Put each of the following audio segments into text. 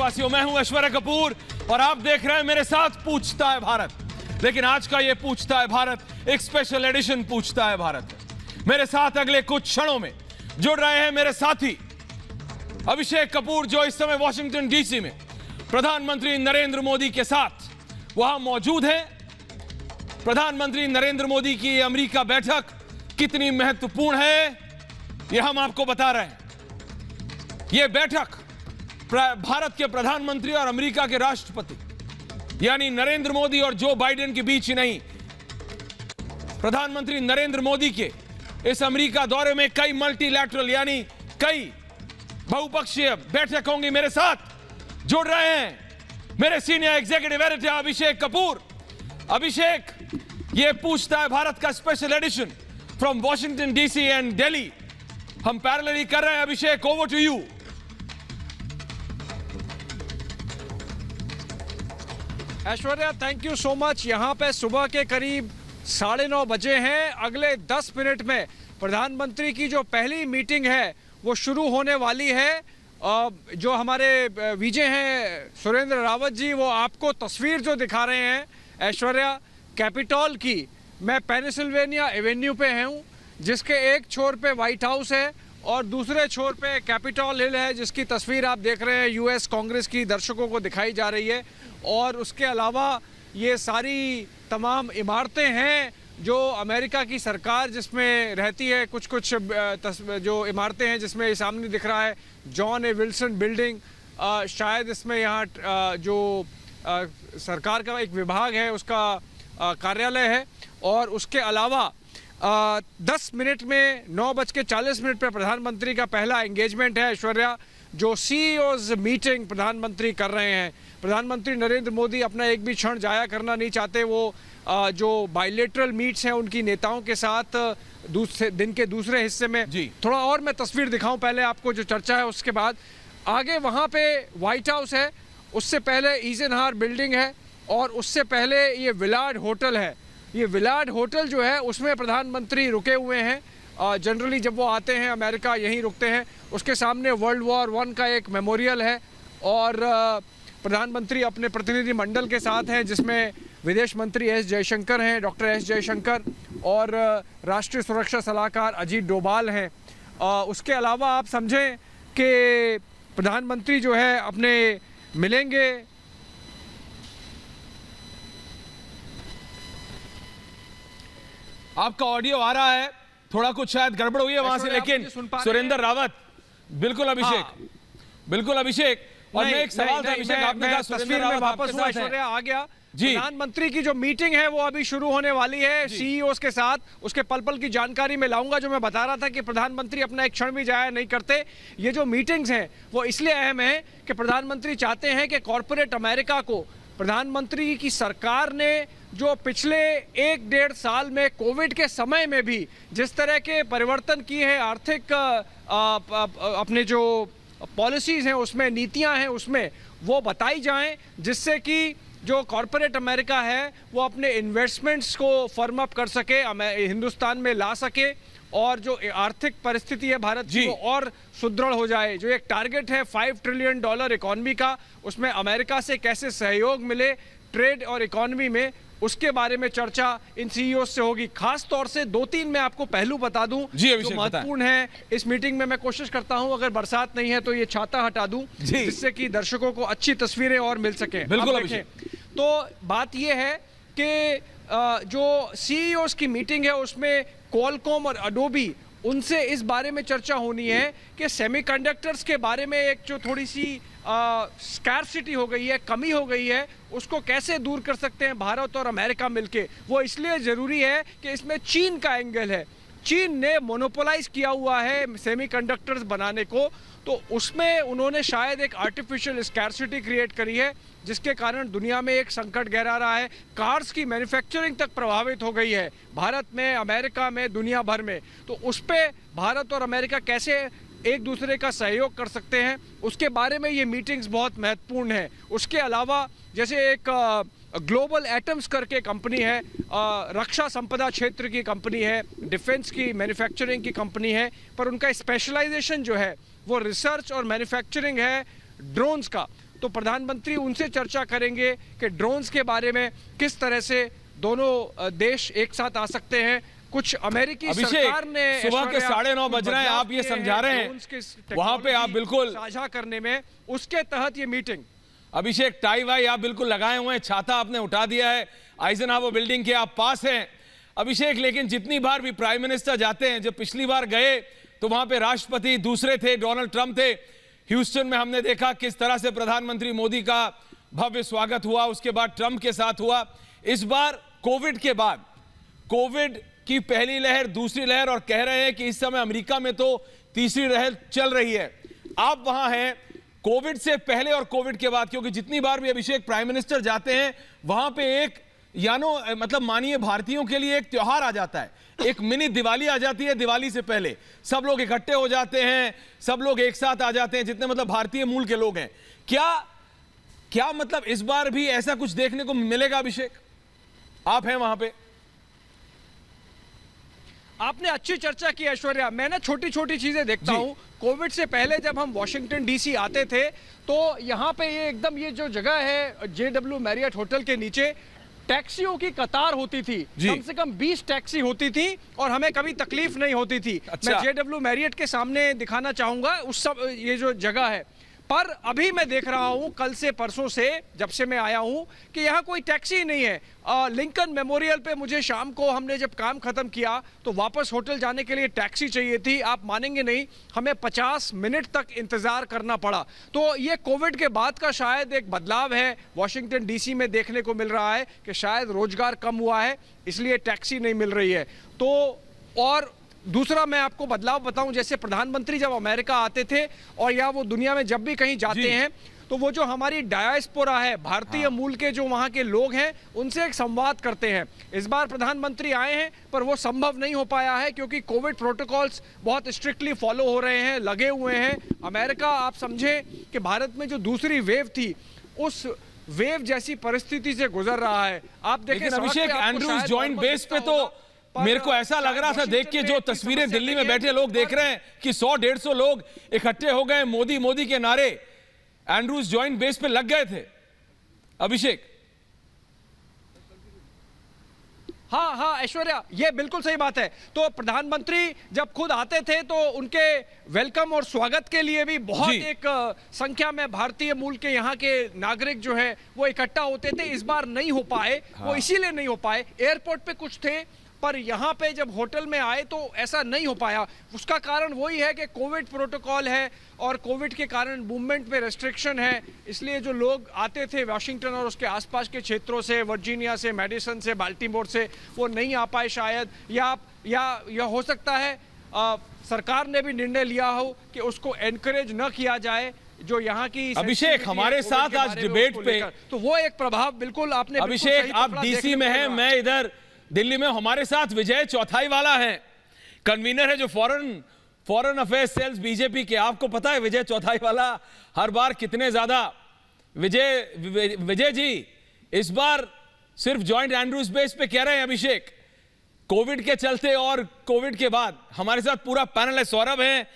देशवासियों, मैं हूं ऐश्वर्या कपूर और आप देख रहे हैं मेरे साथ पूछता है भारत। लेकिन आज का ये पूछता है भारत एक स्पेशल एडिशन पूछता है भारत। मेरे साथ अगले कुछ क्षणों में जुड़ रहे हैं मेरे साथी अभिषेक कपूर, जो इस समय वॉशिंगटन डीसी में प्रधानमंत्री नरेंद्र मोदी के साथ वहां मौजूद है। प्रधानमंत्री नरेंद्र मोदी की अमेरिका बैठक कितनी महत्वपूर्ण है, यह हम आपको बता रहे हैं। यह बैठक भारत के प्रधानमंत्री और अमेरिका के राष्ट्रपति यानी नरेंद्र मोदी और जो बाइडेन के बीच ही नहीं, प्रधानमंत्री नरेंद्र मोदी के इस अमेरिका दौरे में कई मल्टीलैटरल यानी कई बहुपक्षीय बैठक होंगी। मेरे साथ जुड़ रहे हैं मेरे senior executive editor Abhishek Kapoor. Abhishek, ये पूछता है भारत का special edition from Washington DC and Delhi हम पैरेलली कर रहे हैं। Abhishek, over to you. Aishwarya, thank you so much. यहाँ पे सुबह के करीब 9:30 बजे हैं। अगले 10 मिनट में प्रधानमंत्री की जो पहली मीटिंग है वो शुरू होने वाली है। जो हमारे विजय हैं सुरेंद्र रावत जी, वो आपको तस्वीर जो दिखा रहे हैं ऐश्वर्या कैपिटॉल की। मैं पेनिसिल्वेनिया एवेन्यू पे हूँ, जिसके एक छोर पे व्हाइट हाउस है और दूसरे छोर पे कैपिटॉल हिल है, जिसकी तस्वीर आप देख रहे हैं यूएस कांग्रेस की दर्शकों को दिखाई जा रही है। और उसके अलावा ये सारी तमाम इमारतें हैं जो अमेरिका की सरकार जिसमें रहती है। कुछ कुछ जो इमारतें हैं जिसमें सामने दिख रहा है जॉन ए विल्सन बिल्डिंग, शायद इसमें यहाँ जो सरकार का एक विभाग है उसका कार्यालय है। और उसके अलावा 10 मिनट में 9:40 पर प्रधानमंत्री का पहला एंगेजमेंट है ऐश्वर्या, जो सीईओज मीटिंग प्रधानमंत्री कर रहे हैं। प्रधानमंत्री नरेंद्र मोदी अपना एक भी क्षण जाया करना नहीं चाहते। वो जो बायलेटरल मीट्स हैं उनकी नेताओं के साथ दूसरे दिन के दूसरे हिस्से में थोड़ा और मैं तस्वीर दिखाऊं पहले आपको जो चर्चा है उसके बाद। आगे वहाँ पे व्हाइट हाउस है, उससे पहले ईजेनहार बिल्डिंग है और उससे पहले ये विलार्ड होटल है। ये विलार्ड होटल जो है उसमें प्रधानमंत्री रुके हुए हैं। जनरली जब वो आते हैं अमेरिका यहीं रुकते हैं। उसके सामने वर्ल्ड वॉर 1 का एक मेमोरियल है और प्रधानमंत्री अपने प्रतिनिधि मंडल के साथ हैं, जिसमें विदेश मंत्री एस जयशंकर हैं, डॉक्टर एस जयशंकर, और राष्ट्रीय सुरक्षा सलाहकार अजीत डोभाल हैं। उसके अलावा आप समझें कि प्रधानमंत्री जो है अपने मिलेंगे आपका ऑडियो आ रहा है, थोड़ा कुछ शायद गड़बड़ हुई है वहां से, लेकिन सुरेंद्र रावत। बिल्कुल अभिषेक, बिल्कुल अभिषेक। और मैं एक सवाल था अभिषेक, आपने कहा तस्वीर में वापस हुआ ऐश्वर्या आ गया। प्रधानमंत्री की जो मीटिंग है वो अभी शुरू होने वाली है सीईओ के साथ। उसके पल पल की जानकारी में लाऊंगा। जो मैं बता रहा था कि प्रधानमंत्री अपना एक क्षण भी जाया नहीं करते। ये जो मीटिंग्स हैं वो इसलिए अहम है कि प्रधानमंत्री चाहते हैं कि कॉर्पोरेट अमेरिका को प्रधानमंत्री की सरकार ने जो पिछले 1-1.5 साल में कोविड के समय में भी जिस तरह के परिवर्तन किए हैं, आर्थिक अपने जो पॉलिसीज़ हैं उसमें, नीतियां हैं उसमें, वो बताई जाएं, जिससे कि जो कॉर्पोरेट अमेरिका है वो अपने इन्वेस्टमेंट्स को फर्म अप कर सके, हिंदुस्तान में ला सके और जो आर्थिक परिस्थिति है भारत की वो और सुदृढ़ हो जाए। जो एक टारगेट है $5 ट्रिलियन इकोनॉमी का, उसमें अमेरिका से कैसे सहयोग मिले ट्रेड और इकोनॉमी में, उसके बारे में चर्चा इन सीईओ से होगी। खास तौर से 2-3 मैं आपको पहलू बता दूं जो महत्वपूर्ण है इस मीटिंग में। मैं कोशिश करता हूं अगर बरसात नहीं है तो ये छाता हटा दूं, जिससे कि दर्शकों को अच्छी तस्वीरें और मिल सके। बिल्कुल। तो बात ये है कि जो सीईओ की मीटिंग है उसमें क्वालकॉम और एडोबी, उनसे इस बारे में चर्चा होनी है कि सेमीकंडक्टर्स के बारे में एक जो थोड़ी सी स्कैर्सिटी हो गई है, कमी हो गई है, उसको कैसे दूर कर सकते हैं भारत और अमेरिका मिलके। वो इसलिए ज़रूरी है कि इसमें चीन का एंगल है। चीन ने मोनोपोलाइज किया हुआ है सेमीकंडक्टर्स बनाने को, तो उसमें उन्होंने शायद एक आर्टिफिशियल स्कैर्सिटी क्रिएट करी है, जिसके कारण दुनिया में एक संकट गहरा रहा है। कार्स की मैन्युफैक्चरिंग तक प्रभावित हो गई है भारत में, अमेरिका में, दुनिया भर में। तो उस पर भारत और अमेरिका कैसे एक दूसरे का सहयोग कर सकते हैं, उसके बारे में ये मीटिंग्स बहुत महत्वपूर्ण है। उसके अलावा जैसे एक ग्लोबल एटम्स करके कंपनी है, रक्षा संपदा क्षेत्र की कंपनी है, डिफेंस की मैन्युफैक्चरिंग की कंपनी है, पर उनका स्पेशलाइजेशन जो है वो रिसर्च और मैन्युफैक्चरिंग है ड्रोन्स का। तो प्रधानमंत्री उनसे चर्चा करेंगे कि ड्रोन्स के बारे में किस तरह से दोनों देश एक साथ आ सकते हैं। कुछ अमेरिकी सरकार ने सुबह के 9:30 बज रहे हैं, आप ये समझा रहे हैं वहां पे आप बिल्कुल साझा करने में, उसके तहत ये मीटिंग। अभिषेक, टाई वाई आप बिल्कुल लगाए हुए हैं, छाता आपने उठा दिया है, आइजनहावर बिल्डिंग के आप पास हैं अभिषेक। लेकिन जितनी बार भी प्राइम मिनिस्टर जाते हैं, जब पिछली बार गए तो वहां पे राष्ट्रपति दूसरे थे, डोनाल्ड ट्रंप थे। ह्यूस्टन में हमने देखा किस तरह से प्रधानमंत्री मोदी का भव्य स्वागत हुआ, उसके बाद ट्रंप के साथ हुआ। इस बार कोविड के बाद, कोविड की पहली लहर, दूसरी लहर, और कह रहे हैं कि इस समय अमेरिका में तो तीसरी लहर चल रही है। आप वहां हैं कोविड से पहले और कोविड के बाद, क्योंकि जितनी बार भी अभिषेक प्राइम मिनिस्टर जाते हैं वहां पे एक मतलब मानिए भारतीयों के लिए एक त्योहार आ जाता है, एक मिनी दिवाली आ जाती है। दिवाली से पहले सब लोग इकट्ठे हो जाते हैं, सब लोग एक साथ आ जाते हैं, जितने मतलब भारतीय मूल के लोग हैं। क्या मतलब इस बार भी ऐसा कुछ देखने को मिलेगा अभिषेक? आप हैं वहां पे। आपने अच्छी चर्चा की ऐश्वर्या। मैं ना छोटी छोटी चीजें देखता हूं। कोविड से पहले जब हम वॉशिंगटन डीसी आते थे तो यहां पे ये जो जगह है JW मैरियट होटल के नीचे, टैक्सियों की कतार होती थी, कम से कम 20 टैक्सी होती थी और हमें कभी तकलीफ नहीं होती थी। मैं JW मैरियट के सामने दिखाना चाहूंगा उस सब ये जो जगह है। पर अभी मैं देख रहा हूं कल से परसों से, जब से मैं आया हूं, कि यहाँ कोई टैक्सी ही नहीं है। लिंकन मेमोरियल पे मुझे शाम को, हमने जब काम खत्म किया तो वापस होटल जाने के लिए टैक्सी चाहिए थी। आप मानेंगे नहीं, हमें 50 मिनट तक इंतजार करना पड़ा। तो ये कोविड के बाद का शायद एक बदलाव है वॉशिंगटन डीसी में देखने को मिल रहा है कि शायद रोजगार कम हुआ है, इसलिए टैक्सी नहीं मिल रही है। तो और दूसरा मैं आपको बदलाव बताऊं, जैसे प्रधानमंत्री जब अमेरिका आते थे और या वो दुनिया में जब भी कहीं जाते हैं तो वो जो हमारी डायस्पोरा है, भारतीय मूल के जो वहाँ के लोग हैं, उनसे एक संवाद करते हैं। इस बार प्रधानमंत्री आए हैं पर वो संभव नहीं हो पाया है क्योंकि कोविड प्रोटोकॉल्स बहुत स्ट्रिक्टली फॉलो हो रहे हैं, लगे हुए हैं। अमेरिका, आप समझें कि भारत में जो दूसरी वेव थी, उस वेव जैसी परिस्थिति से गुजर रहा है। आप देखें अभिषेक, एंड्रूज जॉइंट बेस पे तो मेरे को ऐसा लग रहा था देख के, जो तस्वीरें दिल्ली में बैठे लोग देख रहे हैं कि 100-150 लोग इकट्ठे हो गए, मोदी मोदी के नारे एंड्रूज जॉइंट बेस पे लग गए थे अभिषेक। हाँ ऐश्वर्या, ये बिल्कुल सही बात है। तो प्रधानमंत्री जब खुद आते थे तो उनके वेलकम और स्वागत के लिए भी बहुत एक संख्या में भारतीय मूल के यहाँ के नागरिक जो है वो इकट्ठा होते थे। इस बार नहीं हो पाए। वो इसीलिए नहीं हो पाए, एयरपोर्ट पे कुछ थे पर यहाँ पे जब होटल में आए तो ऐसा नहीं हो पाया। उसका कारण वही है कि कोविड प्रोटोकॉल है और कोविड के कारण मूवमेंट पे रेस्ट्रिक्शन है, इसलिए जो लोग आते थे वाशिंगटन और उसके आसपास के क्षेत्रों से, वर्जीनिया से, मेडिसन से, बाल्टीमोर से, वो नहीं आ पाए शायद। या हो सकता है सरकार ने भी निर्णय लिया हो कि उसको एनकरेज न किया जाए जो यहाँ की। अभिषेक हमारे साथ आज डिबेट पे, तो वो एक प्रभाव बिल्कुल आपने। अभिषेक, आप डीसी में हैं, मैं इधर दिल्ली में। हमारे साथ विजय चौथाईवाला है, कन्वीनर है जो फॉरेन अफेयर्स सेल्स बीजेपी के। आपको पता है विजय चौथाईवाला हर बार कितने ज्यादा। विजय जी, इस बार सिर्फ जॉइंट एंड्रूज बेस पे कह रहे हैं अभिषेक, कोविड के चलते और कोविड के बाद। हमारे साथ पूरा पैनल है, सौरभ है,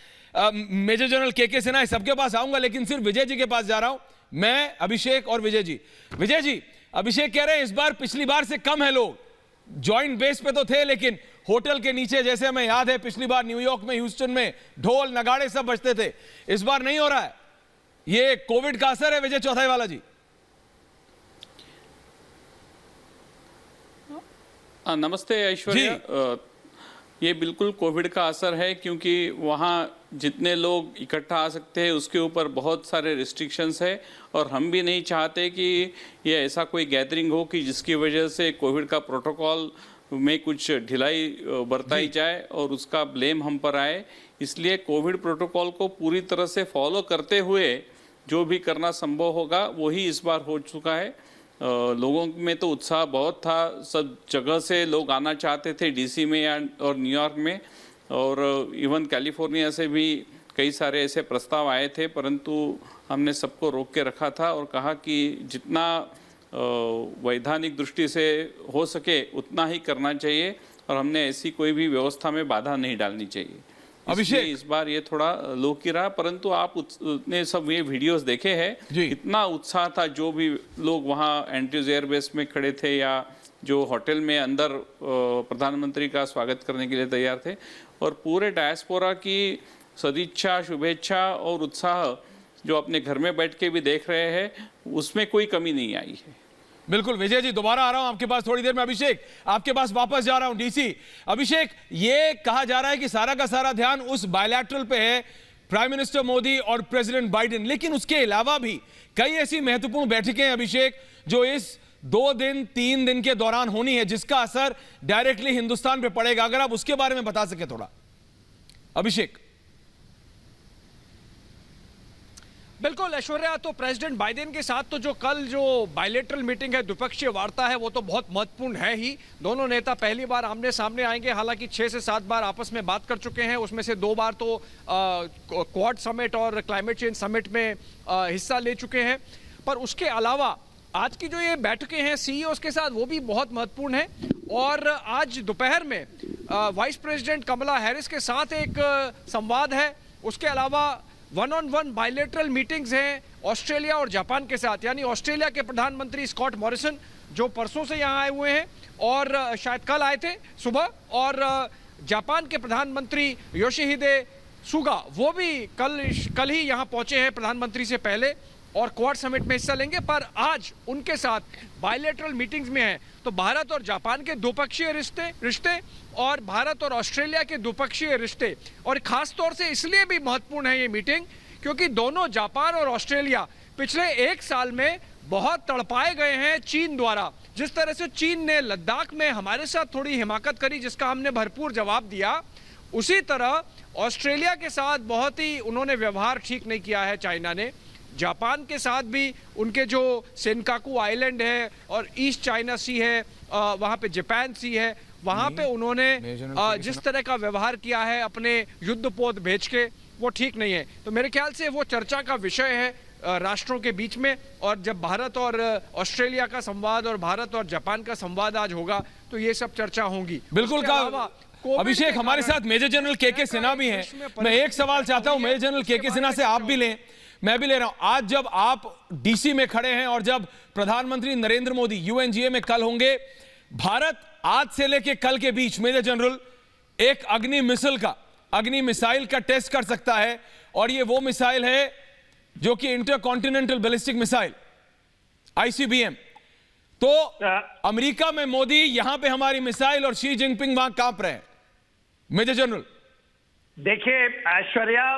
मेजर जनरल के सिन्हा है, सबके पास आऊंगा, लेकिन सिर्फ विजय जी के पास जा रहा हूं मैं, अभिषेक और विजय जी। विजय जी, अभिषेक कह रहे हैं इस बार पिछली बार से कम है लोग। जॉइंट बेस पे तो थे लेकिन होटल के नीचे, जैसे हमें याद है पिछली बार न्यूयॉर्क में, ह्यूस्टन में ढोल नगाड़े सब बजते थे। इस बार नहीं हो रहा है। ये कोविड का असर है विजय चौथाईवाला जी? नमस्ते ऐश्वर्या। ये बिल्कुल कोविड का असर है क्योंकि वहाँ जितने लोग इकट्ठा आ सकते हैं उसके ऊपर बहुत सारे रिस्ट्रिक्शंस है और हम भी नहीं चाहते कि ये ऐसा कोई गैदरिंग हो कि जिसकी वजह से कोविड का प्रोटोकॉल में कुछ ढिलाई बरताई जाए और उसका ब्लेम हम पर आए। इसलिए कोविड प्रोटोकॉल को पूरी तरह से फॉलो करते हुए जो भी करना संभव होगा वही इस बार हो चुका है। लोगों में तो उत्साह बहुत था, सब जगह से लोग आना चाहते थे, डीसी में और न्यूयॉर्क में, और इवन कैलिफोर्निया से भी कई सारे ऐसे प्रस्ताव आए थे, परंतु हमने सबको रोक के रखा था और कहा कि जितना वैधानिक दृष्टि से हो सके उतना ही करना चाहिए और हमने ऐसी कोई भी व्यवस्था में बाधा नहीं डालनी चाहिए। अभिषेक। इसलिए इस बार ये थोड़ा लो की रहा, परंतु आप ने सब ये वीडियोस देखे हैं, इतना उत्साह था। जो भी लोग वहाँ एंड्रयूज एयरबेस में खड़े थे या जो होटल में अंदर प्रधानमंत्री का स्वागत करने के लिए तैयार थे, और पूरे डायस्पोरा की सदिच्छा, शुभेच्छा और उत्साह जो अपने घर में बैठ के भी देख रहे हैं, उसमें कोई कमी नहीं आई है। बिल्कुल विजय जी, दोबारा आ रहा हूं आपके पास थोड़ी देर में। अभिषेक, आपके पास वापस जा रहा हूं डीसी। अभिषेक, ये कहा जा रहा है कि सारा का सारा ध्यान उस बायलैटरल पे है, प्राइम मिनिस्टर मोदी और प्रेसिडेंट बाइडेन, लेकिन उसके अलावा भी कई ऐसी महत्वपूर्ण बैठकें हैं अभिषेक, जो इस 2 दिन 3 दिन के दौरान होनी है, जिसका असर डायरेक्टली हिंदुस्तान पे पड़ेगा। अगर आप उसके बारे में बता सके थोड़ा अभिषेक। बिल्कुल ऐश्वर्या, तो प्रेसिडेंट बाइडेन के साथ तो जो कल जो बायलेटरल मीटिंग है, द्विपक्षीय वार्ता है, वो तो बहुत महत्वपूर्ण है ही। दोनों नेता पहली बार आमने सामने आएंगे। हालांकि 6 से 7 बार आपस में बात कर चुके हैं, उसमें से 2 बार तो क्वाड समिट और क्लाइमेट चेंज समिट में हिस्सा ले चुके हैं। पर उसके अलावा आज की जो ये बैठकें हैं सीईओज के साथ, वो भी बहुत महत्वपूर्ण है। और आज दोपहर में वाइस प्रेसिडेंट कमला हैरिस के साथ एक संवाद है। उसके अलावा 1-on-1 बायलेटरल मीटिंग्स हैं ऑस्ट्रेलिया और जापान के साथ, यानी ऑस्ट्रेलिया के प्रधानमंत्री स्कॉट मॉरिसन जो परसों से यहाँ आए हुए हैं और शायद कल आए थे सुबह, और जापान के प्रधानमंत्री योशिहिदे सुगा, वो भी कल ही यहाँ पहुंचे हैं प्रधानमंत्री से पहले, और क्वाड समिट में हिस्सा लेंगे। पर आज उनके साथ बायलेटरल मीटिंग्स में हैं तो भारत और जापान के द्विपक्षीय रिश्ते और भारत और ऑस्ट्रेलिया के द्विपक्षीय रिश्ते, और खास तौर से इसलिए भी महत्वपूर्ण है ये मीटिंग क्योंकि दोनों जापान और ऑस्ट्रेलिया पिछले 1 साल में बहुत तड़पाए गए हैं चीन द्वारा। जिस तरह से चीन ने लद्दाख में हमारे साथ थोड़ी हिमाकत करी, जिसका हमने भरपूर जवाब दिया, उसी तरह ऑस्ट्रेलिया के साथ बहुत ही उन्होंने व्यवहार ठीक नहीं किया है चाइना ने। जापान के साथ भी उनके जो सेनकाकू आइलैंड है और ईस्ट चाइना सी है, वहाँ पे जापान सी है, वहाँ पे उन्होंने जिस तरह का व्यवहार किया है अपने युद्धपोत भेज के, वो ठीक नहीं है। तो मेरे ख्याल से वो चर्चा का विषय है राष्ट्रों के बीच में। और जब भारत और ऑस्ट्रेलिया का संवाद और भारत और जापान का संवाद आज होगा तो ये सब चर्चा होंगी। बिल्कुल का अभिषेक, हमारे साथ मेजर जनरल के सिन्हा भी हैं। मैं एक सवाल चाहता हूं मेजर जनरल के सिन्हा से, आप भी लें, मैं भी ले रहा हूं। आज जब आप डीसी में खड़े हैं और जब प्रधानमंत्री नरेंद्र मोदी यूएनजीए में कल होंगे, भारत आज से लेके कल के बीच मेजर जनरल एक अग्नि मिसाइल का टेस्ट कर सकता है, और ये वो मिसाइल है जो कि इंटरकॉन्टिनेंटल बैलिस्टिक मिसाइल ICBM। तो अमेरिका में मोदी, यहां पे हमारी मिसाइल, और शी जिनपिंग वहां कांप रहे हैं। मेजर जनरल देखिए ऐश्वर्या,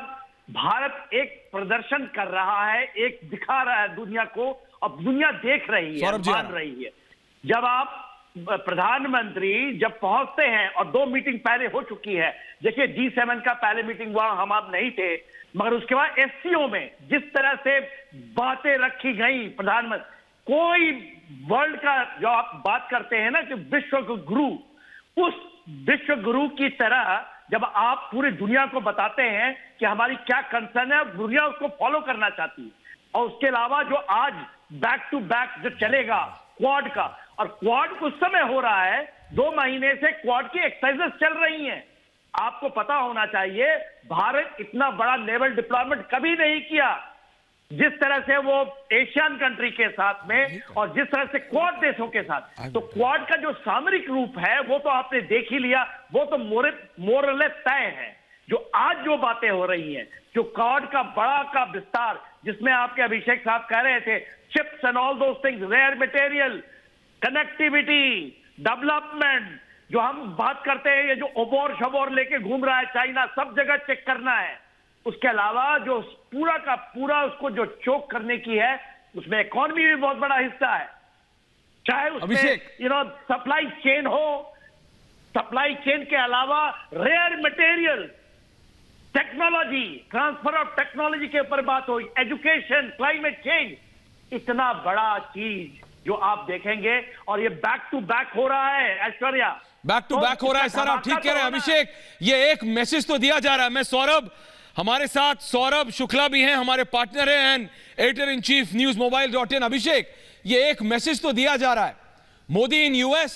भारत एक प्रदर्शन कर रहा है, एक दिखा रहा है दुनिया को, अब दुनिया देख रही है, मान रही है। जब आप प्रधानमंत्री जब पहुंचते हैं, और 2 मीटिंग पहले हो चुकी है, देखिए G7 का पहले मीटिंग हुआ, हम आप नहीं थे, मगर उसके बाद SCO में जिस तरह से बातें रखी गई, प्रधानमंत्री कोई वर्ल्ड का जो आप बात करते हैं ना कि विश्व गुरु, उस विश्व गुरु की तरह जब आप पूरी दुनिया को बताते हैं कि हमारी क्या कंसर्न है, दुनिया उसको फॉलो करना चाहती है। और उसके अलावा जो आज बैक टू बैक जो चलेगा क्वाड का, और क्वाड उस समय हो रहा है, 2 महीने से क्वाड की एक्सरसाइजेस चल रही हैं। आपको पता होना चाहिए भारत इतना बड़ा नेवल डिप्लॉयमेंट कभी नहीं किया जिस तरह से वो एशियन कंट्री के साथ में, और जिस तरह से क्वाड देशों के साथ। तो क्वाड का जो सामरिक रूप है वो तो आपने देख ही लिया, वो तो मोरलेस तय है। जो आज जो बातें हो रही हैं, जो क्वाड का बड़ा का विस्तार, जिसमें आपके अभिषेक साहब कह रहे थे, chips and all those things, rare material, connectivity, development, जो हम बात करते हैं, ये जो ओबोर शबोर लेके घूम रहा है चाइना, सब जगह चेक करना है। उसके अलावा जो पूरा का पूरा उसको जो चोक करने की है, उसमें इकोनॉमी भी बहुत बड़ा हिस्सा है। चाहे उसमें सप्लाई चेन हो, सप्लाई चेन के अलावा rare material, technology, transfer of technology के ऊपर बात हो, एजुकेशन, क्लाइमेट चेंज, इतना बड़ा चीज जो आप देखेंगे। और ये बैक टू बैक हो रहा है ऐश्वर्या, बैक टू बैक हो रहा है। सर आप ठीक कह रहे हैं अभिषेक, ये एक मैसेज तो दिया जा रहा है। मैं सौरभ, हमारे साथ सौरभ शुक्ला भी हैं, हमारे पार्टनर हैं and editor in chief newsmobile.in। अभिषेक, ये एक मैसेज तो दिया जा रहा है, मोदी इन US,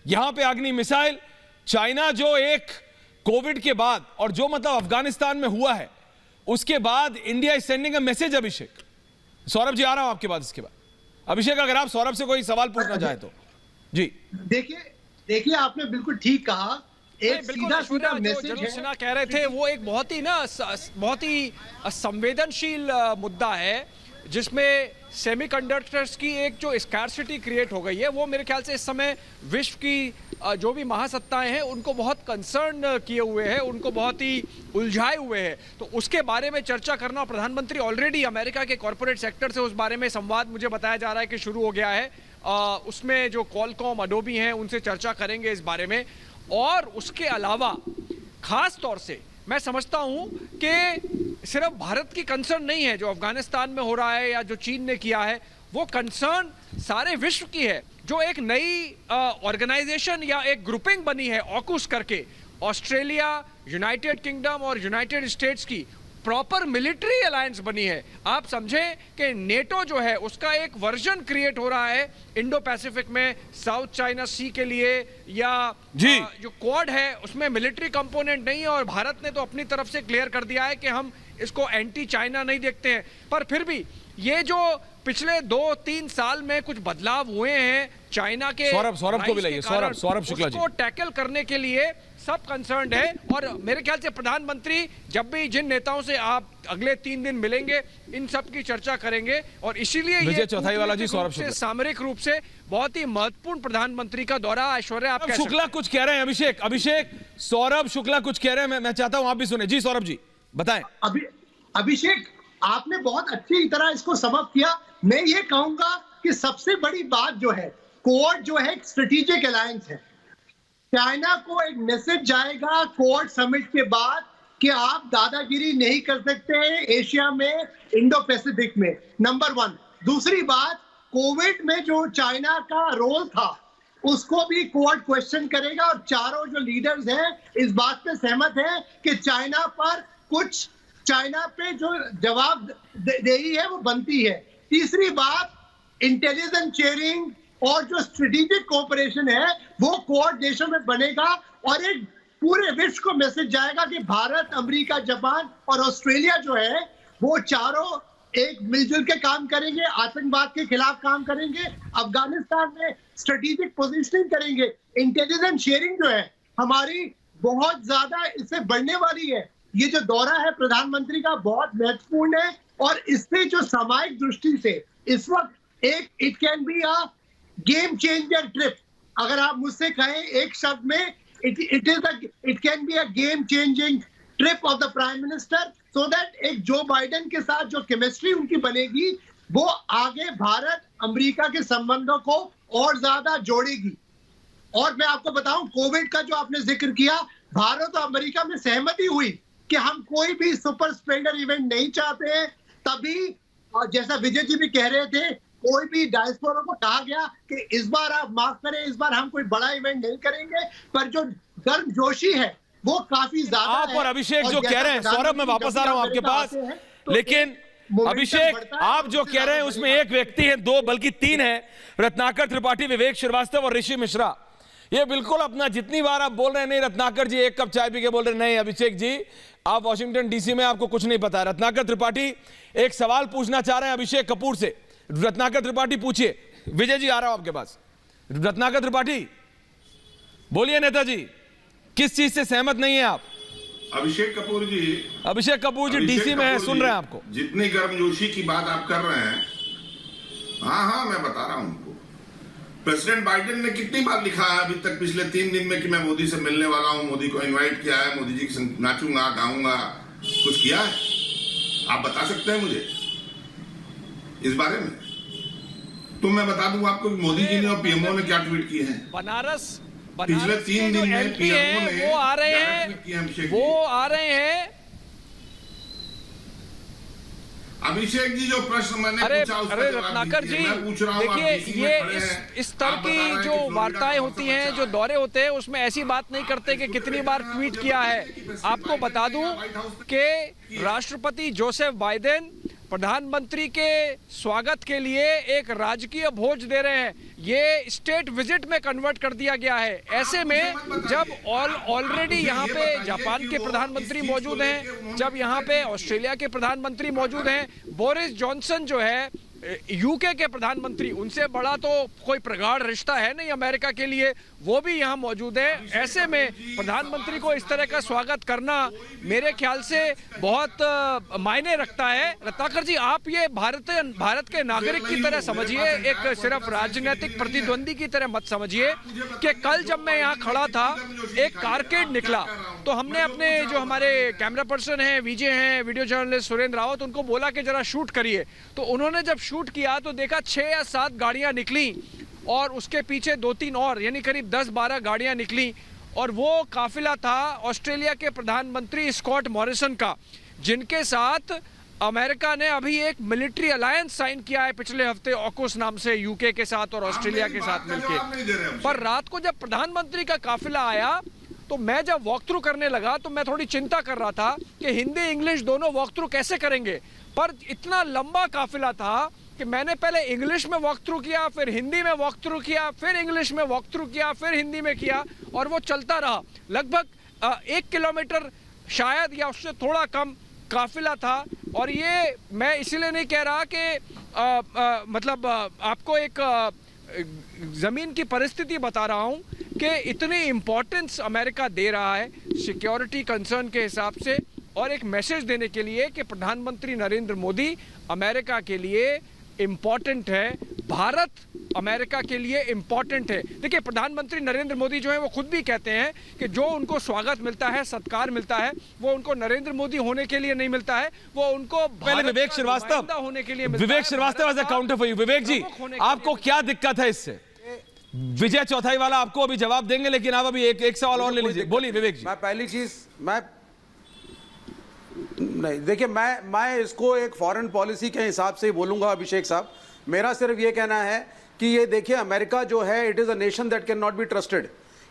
यहां पे अग्नि मिसाइल, चाइना जो एक कोविड के बाद और जो मतलब अफगानिस्तान में हुआ है उसके बाद India is sending a message. Abhishek, Saurabh ji आ रहा हूं आपके बाद, इसके बाद अभिषेक अगर आप सौरभ से कोई सवाल पूछना चाहे तो जी। देखिए आपने बिल्कुल ठीक कहा, एक सीधा सीधा मैसेज है। सिन्हा कह रहे थे वो एक बहुत ही संवेदनशील मुद्दा है जिसमें सेमीकंडक्टर्स की एक जो स्कार्सिटी क्रिएट हो गई है, वो मेरे ख्याल से इस समय विश्व की जो भी महासत्ताएं हैं उनको बहुत कंसर्न किए हुए हैं, उनको बहुत ही उलझाए हुए हैं। तो उसके बारे में चर्चा करना, प्रधानमंत्री ऑलरेडी अमेरिका के कॉर्पोरेट सेक्टर से उस बारे में संवाद मुझे बताया जा रहा है कि शुरू हो गया है। उसमें जो कॉलकॉम, अडोबी हैं उनसे चर्चा करेंगे इस बारे में। और उसके अलावा खास तौर से मैं समझता हूं कि सिर्फ भारत की कंसर्न नहीं है जो अफगानिस्तान में हो रहा है या जो चीन ने किया है, वो कंसर्न सारे विश्व की है। जो एक नई ऑर्गेनाइजेशन या एक ग्रुपिंग बनी है ऑकूस करके, ऑस्ट्रेलिया, यूनाइटेड किंगडम और यूनाइटेड स्टेट्स की प्रॉपर मिलिट्री अलायंस बनी है। आप समझें कि नेटो जो है उसका एक वर्जन क्रिएट हो रहा है इंडो पैसिफिक में, साउथ चाइना सी के लिए, या जो क्वाड है उसमें मिलिट्री कंपोनेंट नहीं है। और भारत ने तो अपनी तरफ से क्लियर कर दिया है कि हम इसको एंटी चाइना नहीं देखते हैं। पर फिर भी ये जो पिछले 2-3 साल में कुछ बदलाव हुए हैं चाइना के, सौरभ को भी लाइए, सौरभ शुक्ला जी, उसको टैकल करने के लिए सब कंसर्न्ड है। और मेरे ख्याल से प्रधानमंत्री जब भी जिन नेताओं से आप अगले 3 दिन मिलेंगे इन सब की चर्चा करेंगे। और इसीलिए ये चौथाई वाला जी, सौरभ शुक्ला, सामरिक रूप से बहुत ही महत्वपूर्ण प्रधानमंत्री का दौरा। ऐश्वर्या, आप शुक्ला कुछ कह रहे हैं। अभिषेक सौरभ शुक्ला कुछ कह रहे हैं, मैं चाहता हूं आप भी सुने। जी सौरभ जी बताएं। अभिषेक, आपने बहुत अच्छी तरह इसको समअप किया। मैं ये कहूंगा कि सबसे बड़ी बात जो है, क्वाड जो है एक स्ट्रेटेजिक अलायंस है। चाइना को एक मैसेज जाएगा क्वाड समिट के बाद कि आप दादागिरी नहीं कर सकते हैं एशिया में, इंडो पैसिफिक में, नंबर 1। दूसरी बात, कोविड में जो चाइना का रोल था उसको भी क्वाड क्वेश्चन करेगा। और चारों जो लीडर्स हैं इस बात पे सहमत हैं कि चाइना पे जो जवाब देही है वो बनती है। तीसरी बात, इंटेलिजेंस शेयरिंग और जो स्ट्रेटेजिक कोऑपरेशन है वो क्वाड देशों में बनेगा। और एक पूरे विश्व को मैसेज जाएगा कि भारत, अमेरिका, जापान और ऑस्ट्रेलिया जो है वो चारों एक मिलजुल के काम करेंगे, आतंकवाद के खिलाफ काम करेंगे, अफगानिस्तान में स्ट्रेटेजिक पोजीशनिंग करेंगे। इंटेलिजेंस शेयरिंग जो है हमारी बहुत ज्यादा इससे बढ़ने वाली है। ये जो दौरा है प्रधानमंत्री का बहुत महत्वपूर्ण है। और इससे जो सामाजिक दृष्टि से इस वक्त it can be a game changer trip. अगर आप मुझसे कहें एक शब्द में, it can be a game changing trip of the prime minister, so that एक जो बाइडेन के साथ जो केमिस्ट्री उनकी बनेगी वो आगे भारत अमेरिका के संबंधों को और ज्यादा जोड़ेगी। और मैं आपको बताऊं, कोविड का जो आपने जिक्र किया, भारत और अमेरिका में सहमति हुई कि हम कोई भी सुपर स्प्रेडर इवेंट नहीं चाहते हैं। तभी जैसा विजय जी भी कह रहे थे, कोई भी डायस्पोरा को कहा गया कि इस बार आप माफ करें, इस बार हम कोई बड़ा इवेंट नहीं करेंगे। पर जो गर्मजोशी है वो काफी ज्यादा आप और अभिषेक जो कह रहे हैं, सौरभ मैं वापस आ रहा हूं आपके पास, लेकिन अभिषेक आप जो कह रहे हैं उसमें एक व्यक्ति है, 2 बल्कि 3 है, रत्नाकर त्रिपाठी, विवेक श्रीवास्तव और ऋषि मिश्रा। ये बिल्कुल अपना, जितनी बार आप बोल रहे हैं नहीं रत्नाकर जी 1 कप चाय पी के बोल रहे नहीं अभिषेक जी आप वॉशिंगटन डीसी में, आपको कुछ नहीं पता है। रत्नाकर त्रिपाठी एक सवाल पूछना चाह रहे हैं अभिषेक कपूर से। रत्नाकर त्रिपाठी पूछिए। विजय जी आ रहा हूं आपके पास। रत्नाकर त्रिपाठी बोलिए, नेताजी किस चीज से सहमत नहीं है आप? अभिषेक कपूर जी डीसी में है, सुन रहे हैं आपको। जितनी गर्मजोशी की बात आप कर रहे हैं, हाँ मैं बता रहा हूं उनको। प्रेसिडेंट बाइडेन ने कितनी बार लिखा है अभी तक पिछले 3 दिन में कि मैं मोदी से मिलने वाला हूं, मोदी को इनवाइट किया है, मोदी जी के संग नाचूंगा, गाऊंगा, कुछ किया है? आप बता सकते हैं मुझे इस बारे में? तो मैं बता दूं आपको मोदी जी ने और पीएमओ ने क्या ट्वीट किए हैं। बनारस पिछले 3 दिन में पीएमओ ने वो आ रहे हैं। अभिषेक जी जो प्रश्न मैंने पूछा उसका जवाब रत्नाकर जी, मैं पूछ रहा हूं, देखिए ये इस तरह की जो वार्ताएं होती हैं, जो दौरे होते हैं, उसमें ऐसी बात नहीं करते कि कितनी बार ट्वीट किया है। आपको बता दूं कि राष्ट्रपति जोसेफ बाइडेन प्रधानमंत्री के स्वागत के लिए एक राजकीय भोज दे रहे हैं। ये स्टेट विजिट में कन्वर्ट कर दिया गया है। ऐसे में जब ऑलरेडी यहाँ पे जापान के प्रधानमंत्री मौजूद हैं, जब यहाँ पे ऑस्ट्रेलिया के प्रधानमंत्री मौजूद हैं, बोरिस जॉनसन जो है यूके के प्रधानमंत्री, उनसे बड़ा तो कोई प्रगाढ़ रिश्ता है नहीं अमेरिका के लिए, वो भी यहाँ मौजूद है। ऐसे में प्रधानमंत्री को इस तरह का स्वागत करना मेरे ख्याल से बहुत मायने रखता है। रत्नाकर जी, आप ये भारत के नागरिक की तरह समझिए, एक सिर्फ राजनीतिक प्रतिद्वंदी की तरह मत समझिए कि कल जब मैं यहाँ खड़ा था एक कारकेड निकला तो हमने अपने जो हमारे कैमरा पर्सन हैं, वीजे हैं, वीडियो जर्नलिस्ट सुरेंद्र रावत, उनको बोला कि जरा शूट करिए। तो उन्होंने जब शूट किया तो देखा 6 या 7 गाड़ियां निकली और उसके पीछे 2-3 और, यानी करीब 10-12 गाड़ियां निकली और वो काफिला था ऑस्ट्रेलिया के प्रधानमंत्री स्कॉट मॉरिसन का, जिनके साथ अमेरिका ने अभी एक मिलिट्री अलायंस साइन किया है पिछले हफ्ते ऑकस नाम से, यूके के साथ और ऑस्ट्रेलिया के साथ मिलकर। पर रात को जब प्रधानमंत्री का काफिला आया तो मैं जब वॉक थ्रू करने लगा तो मैं थोड़ी चिंता कर रहा था कि हिंदी इंग्लिश दोनों वॉक थ्रू कैसे करेंगे। पर इतना लंबा काफिला था कि मैंने पहले इंग्लिश में वॉक थ्रू किया, फिर हिंदी में वॉक थ्रू किया, फिर इंग्लिश में वॉक थ्रू किया, फिर हिंदी में किया और वो चलता रहा। लगभग 1 किलोमीटर शायद या उससे थोड़ा कम काफिला था। और ये मैं इसीलिए नहीं कह रहा कि मतलब आपको एक ज़मीन की परिस्थिति बता रहा हूँ कि इतनी इम्पोर्टेंस अमेरिका दे रहा है सिक्योरिटी कंसर्न के हिसाब से, और एक मैसेज देने के लिए कि प्रधानमंत्री नरेंद्र मोदी अमेरिका के लिए इम्पोर्टेंट है, भारत अमेरिका के लिए इम्पोर्टेंट है। देखिए, प्रधानमंत्री नरेंद्र मोदी जो है वो खुद भी कहते हैं कि जो उनको स्वागत मिलता है, सत्कार मिलता है, वो उनको नरेंद्र मोदी होने के लिए नहीं मिलता है, वो उनको पहले विवेक श्रीवास्तव होने के लिए मिलता है। Vivek Srivastava as a counter for you. Vivek ji, आपको क्या दिक्कत है इससे? विजय चौथाई वाला आपको अभी जवाब देंगे, लेकिन आप अभी एक सवाल और ले लीजिए। बोलिए विवेक जी। मैं पहली चीज नहीं, देखिए, मैं इसको एक फॉरेन पॉलिसी के हिसाब से ही बोलूंगा अभिषेक साहब। मेरा सिर्फ ये कहना है कि ये देखिए, अमेरिका जो है it is a nation that can not be trusted.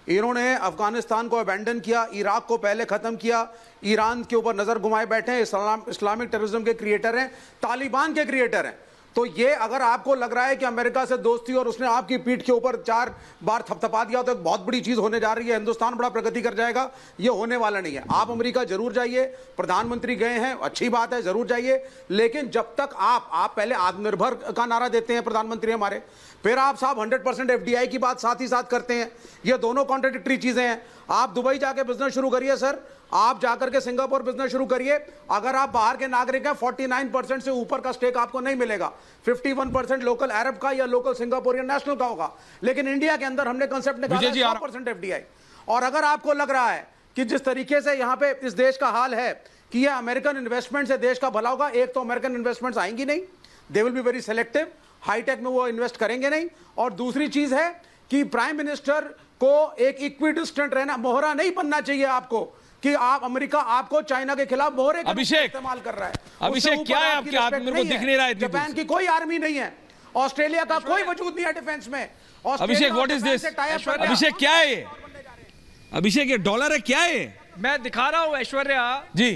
इन्होंने अफगानिस्तान को अबैंडन किया, इराक को पहले ख़त्म किया, ईरान के ऊपर नज़र घुमाए बैठे हैं, इस्लामिक टेररिज्म के क्रिएटर हैं, तालिबान के क्रिएटर हैं। तो ये अगर आपको लग रहा है कि अमेरिका से दोस्ती और उसने आपकी पीठ के ऊपर 4 बार थपथपा दिया तो एक बहुत बड़ी चीज होने जा रही है, हिंदुस्तान बड़ा प्रगति कर जाएगा, ये होने वाला नहीं है। आप अमेरिका जरूर जाइए, प्रधानमंत्री गए हैं, अच्छी बात है, जरूर जाइए, लेकिन जब तक आप पहले आत्मनिर्भर का नारा देते हैं प्रधानमंत्री हमारे, फिर आप साहब 100% FDI की बात साथ ही साथ करते हैं। ये दोनों कॉन्ट्राडिक्टरी चीजें हैं। आप दुबई जाके बिजनेस शुरू करिए सर, आप जाकर के सिंगापुर बिजनेस शुरू करिए, अगर आप बाहर के नागरिक हैं 49% से ऊपर का स्टेक आपको नहीं मिलेगा, 51% लोकल अरब का या लोकल सिंगापुरियन नेशनल का होगा। लेकिन इंडिया के अंदर हमने कंसेप्ट निकाला 100% FDI। और अगर आपको लग रहा है कि जिस तरीके से यहाँ पे इस देश का हाल है कि यह अमेरिकन इन्वेस्टमेंट से देश का भला होगा, एक तो अमेरिकन इन्वेस्टमेंट्स आएंगी नहीं, they will be very selective, hi tech में वो इन्वेस्ट करेंगे नहीं। और दूसरी चीज है कि प्राइम मिनिस्टर को एक इक्विडिस्टेंट रहना, मोहरा नहीं बनना चाहिए आपको कि आप अमेरिका आपको चाइना के खिलाफ मोहरे का इस्तेमाल कर रहा है। अभिषेक, क्या है आपके हाथ में? मेरे को दिख नहीं रहा है। जापान की कोई आर्मी नहीं है, ऑस्ट्रेलिया का कोई वजूद नहीं है डिफेंस में। अभिषेक, व्हाट इज दिस? अभिषेक, क्या है ये? अभिषेक, ये डॉलर है, क्या है? मैं दिखा रहा हूं ऐश्वर्या जी,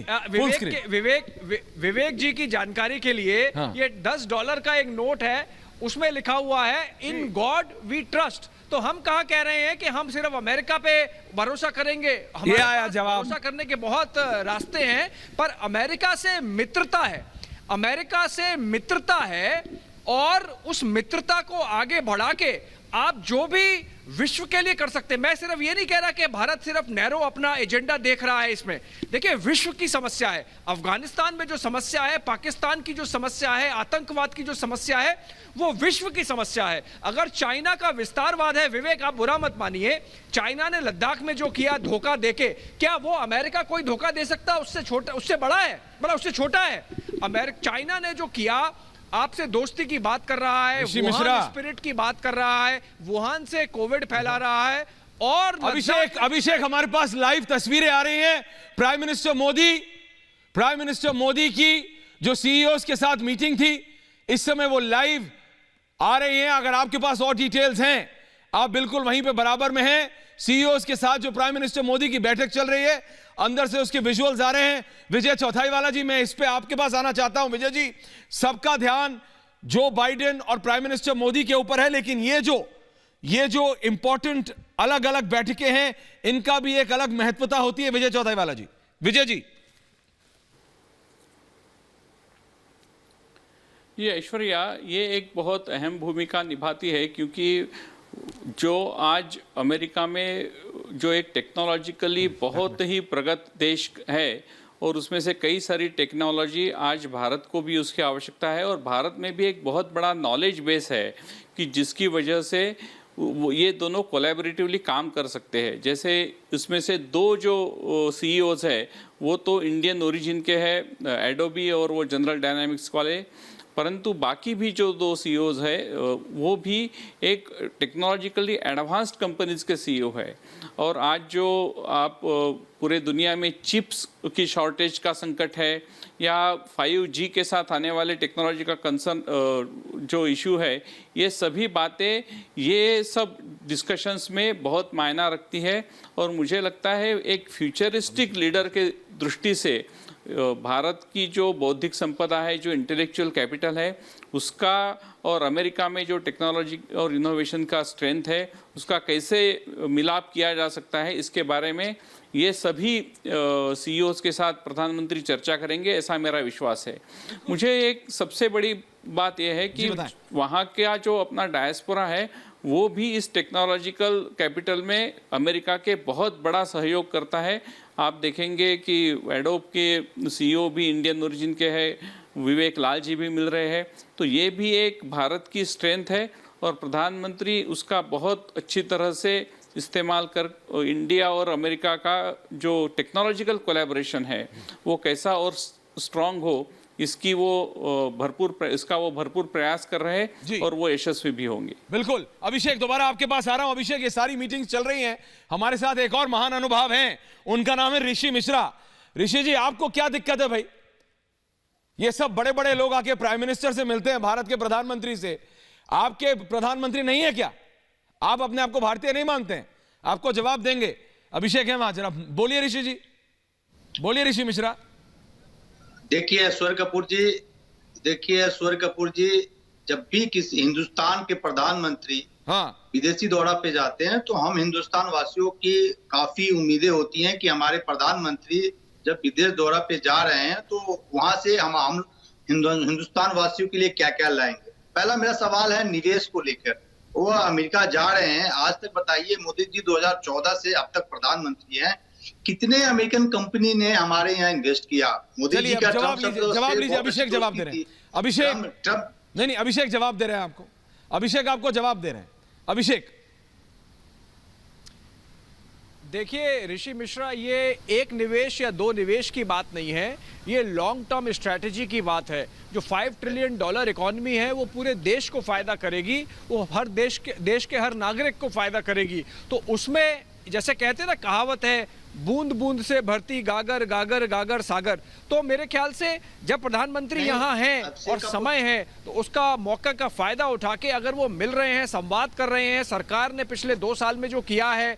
विवेक जी की जानकारी के लिए। हाँ। ये $10 का एक नोट है, उसमें लिखा हुआ है इन गॉड वी ट्रस्ट। तो हम कहा कह रहे हैं कि हम सिर्फ अमेरिका पे भरोसा करेंगे? ये आया जवाब। भरोसा करने के बहुत रास्ते हैं, पर अमेरिका से मित्रता है, अमेरिका से मित्रता है, और उस मित्रता को आगे बढ़ा के आप जो भी विश्व के लिए कर सकते हैं। मैं सिर्फ ये नहीं कह रहा कि भारत सिर्फ नैरो अपना एजेंडा देख रहा है इसमें। देखिए, विश्व की समस्या है, अफगानिस्तान में जो समस्या है, पाकिस्तान की जो समस्या है, आतंकवाद की जो समस्या है, वो विश्व की समस्या है। अगर चाइना का विस्तारवाद है, विवेक आप बुरा मत मानिए, चाइना ने लद्दाख में जो किया धोखा देके, क्या वो अमेरिका कोई धोखा दे सकता? उससे छोटा, उससे बड़ा है, बड़ा उससे छोटा है। चाइना ने जो किया, आपसे दोस्ती की बात कर रहा है, वुहान स्पिरिट की बात कर रहा है, वुहान से कोविड फैला रहा है। और अभिषेक, हमारे पास लाइव तस्वीरें आ रही हैं। प्राइम मिनिस्टर मोदी की जो सीईओज के साथ मीटिंग थी, इस समय वो लाइव आ रही हैं। अगर आपके पास और डिटेल्स हैं, आप बिल्कुल वहीं पे बराबर में हैं सीईओज के साथ। जो प्राइम मिनिस्टर मोदी की बैठक चल रही है, अंदर से उसके विजुअल्स आ रहे हैं। विजय चौथाईवाला जी, मैं इस पे आपके पास आना चाहता हूं। विजय जी, सबका ध्यान जो बाइडेन और प्राइम मिनिस्टर मोदी के ऊपर है, लेकिन ये जो इंपॉर्टेंट अलग अलग बैठकें हैं, इनका भी एक अलग महत्वता होती है। विजय चौथाईवाला जी, विजय जी। ये ऐश्वर्या, ये एक बहुत अहम भूमिका निभाती है, क्योंकि जो आज अमेरिका में जो एक टेक्नोलॉजिकली बहुत ही प्रगत देश है, और उसमें से कई सारी टेक्नोलॉजी आज भारत को भी उसकी आवश्यकता है, और भारत में भी एक बहुत बड़ा नॉलेज बेस है कि जिसकी वजह से ये दोनों कोलैबोरेटिवली काम कर सकते हैं। जैसे उसमें से दो जो सीईओज है वो तो इंडियन ओरिजिन के हैं, एडोबी और वो जनरल डायनामिक्स वाले, परंतु बाकी भी जो दो सीईओज है वो भी एक टेक्नोलॉजिकली एडवांस्ड कंपनीज के सीईओ है। और आज जो आप पूरे दुनिया में चिप्स की शॉर्टेज का संकट है, या 5G के साथ आने वाले टेक्नोलॉजी का कंसर्न जो इशू है, ये सभी बातें, ये सब डिस्कशंस में बहुत मायना रखती है। और मुझे लगता है एक फ्यूचरिस्टिक लीडर के दृष्टि से भारत की जो बौद्धिक संपदा है, जो इंटेलेक्चुअल कैपिटल है उसका, और अमेरिका में जो टेक्नोलॉजी और इनोवेशन का स्ट्रेंथ है, उसका कैसे मिलाप किया जा सकता है, इसके बारे में ये सभी सीईओज के साथ प्रधानमंत्री चर्चा करेंगे, ऐसा मेरा विश्वास है। मुझे एक सबसे बड़ी बात यह है कि वहाँ का जो अपना डायस्पोरा है वो भी इस टेक्नोलॉजिकल कैपिटल में अमेरिका के बहुत बड़ा सहयोग करता है। आप देखेंगे कि एडोब के सीईओ भी इंडियन ओरिजिन के हैं, विवेक लाल जी भी मिल रहे हैं, तो ये भी एक भारत की स्ट्रेंथ है, और प्रधानमंत्री उसका बहुत अच्छी तरह से इस्तेमाल कर इंडिया और अमेरिका का जो टेक्नोलॉजिकल कोलैबोरेशन है वो कैसा और स्ट्रांग हो, इसकी वो भरपूर प्रयास कर रहे हैं, और वो यशस्वी भी होंगे। बिल्कुल। अभिषेक, दोबारा आपके पास आ रहा हूं। अभिषेक, ये सारी मीटिंग्स चल रही हैं, हमारे साथ एक और महान अनुभव हैं, उनका नाम है ऋषि मिश्रा। ऋषि जी, आपको क्या दिक्कत है भाई? ये सब बड़े बड़े लोग आके प्राइम मिनिस्टर से मिलते हैं, भारत के प्रधानमंत्री से, आपके प्रधानमंत्री नहीं है क्या? आप अपने आप को भारतीय नहीं मानते हैं? आपको जवाब देंगे। अभिषेक है वहां, जरा बोलिए ऋषि जी, बोलिए ऋषि मिश्रा। देखिए ऐश्वर्य कपूर जी, जब भी किसी हिंदुस्तान के प्रधानमंत्री विदेशी दौरा पे जाते हैं तो हम हिंदुस्तान वासियों की काफी उम्मीदें होती हैं कि हमारे प्रधानमंत्री जब विदेश दौरा पे जा रहे हैं तो वहां से हम हिंदुस्तान वासियों के लिए क्या क्या लाएंगे। पहला मेरा सवाल है निवेश को लेकर। वो अमेरिका जा रहे हैं, आज तक बताइए, मोदी जी 2014 से अब तक प्रधानमंत्री हैं, कितने अमेरिकन कंपनी ने हमारे यहाँ इन्वेस्ट किया? मोदी जी का जवाब लीजिए। अभिषेक जवाब दे रहे हैं। अभिषेक नहीं, अभिषेक जवाब दे रहे हैं आपको। अभिषेक आपको जवाब दे रहे हैं। अभिषेक देखिए ऋषि मिश्रा, ये एक निवेश या दो निवेश की बात नहीं है, ये लॉन्ग टर्म स्ट्रैटेजी की बात है। जो $5 ट्रिलियन इकोनॉमी है वो पूरे देश को फायदा करेगी, वो हर देश के हर नागरिक को फायदा करेगी। तो उसमें जैसे कहते हैं ना, कहावत है, बूंद बूंद से भरती गागर, गागर गागर सागर। तो मेरे ख्याल से जब प्रधानमंत्री यहाँ हैं और समय है तो उसका मौका का फायदा उठा के अगर वो मिल रहे हैं, संवाद कर रहे हैं, सरकार ने पिछले 2 साल में जो किया है,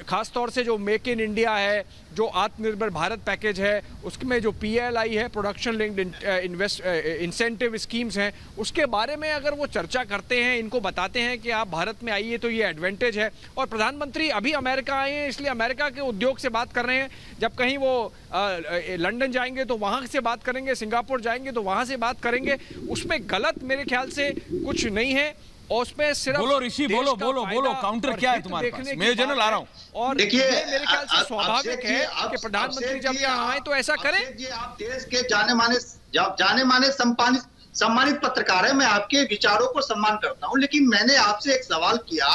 खास तौर से जो मेक इन इंडिया है, जो आत्मनिर्भर भारत पैकेज है, उसमें जो PLI है, प्रोडक्शन लिंक्ड इंसेंटिव स्कीम्स हैं, उसके बारे में अगर वो चर्चा करते हैं, इनको बताते हैं कि आप भारत में आइए तो ये एडवांटेज है। और प्रधानमंत्री अभी अमेरिका आए हैं, इसलिए अमेरिका के उद्योग से बात कर रहे हैं। जब कहीं वो लंदन जाएंगे तो वहाँ से बात करेंगे, सिंगापुर जाएंगे तो वहाँ से बात करेंगे। उसमें गलत मेरे ख्याल से कुछ नहीं है। और उसमें सिर्फ बोलो ऋषि, बोलो काउंटर क्या है तुम्हारे पास? मैं जनरल आ रहा हूँ। और देखिए मेरे ख्याल से स्वाभाविक है कि प्रधानमंत्री जब यहाँ आए तो ऐसा करें। जी, आप देश के जाने माने सम्मानित पत्रकार है, मैं आपके विचारों को सम्मान करता हूँ, लेकिन मैंने आपसे एक सवाल किया।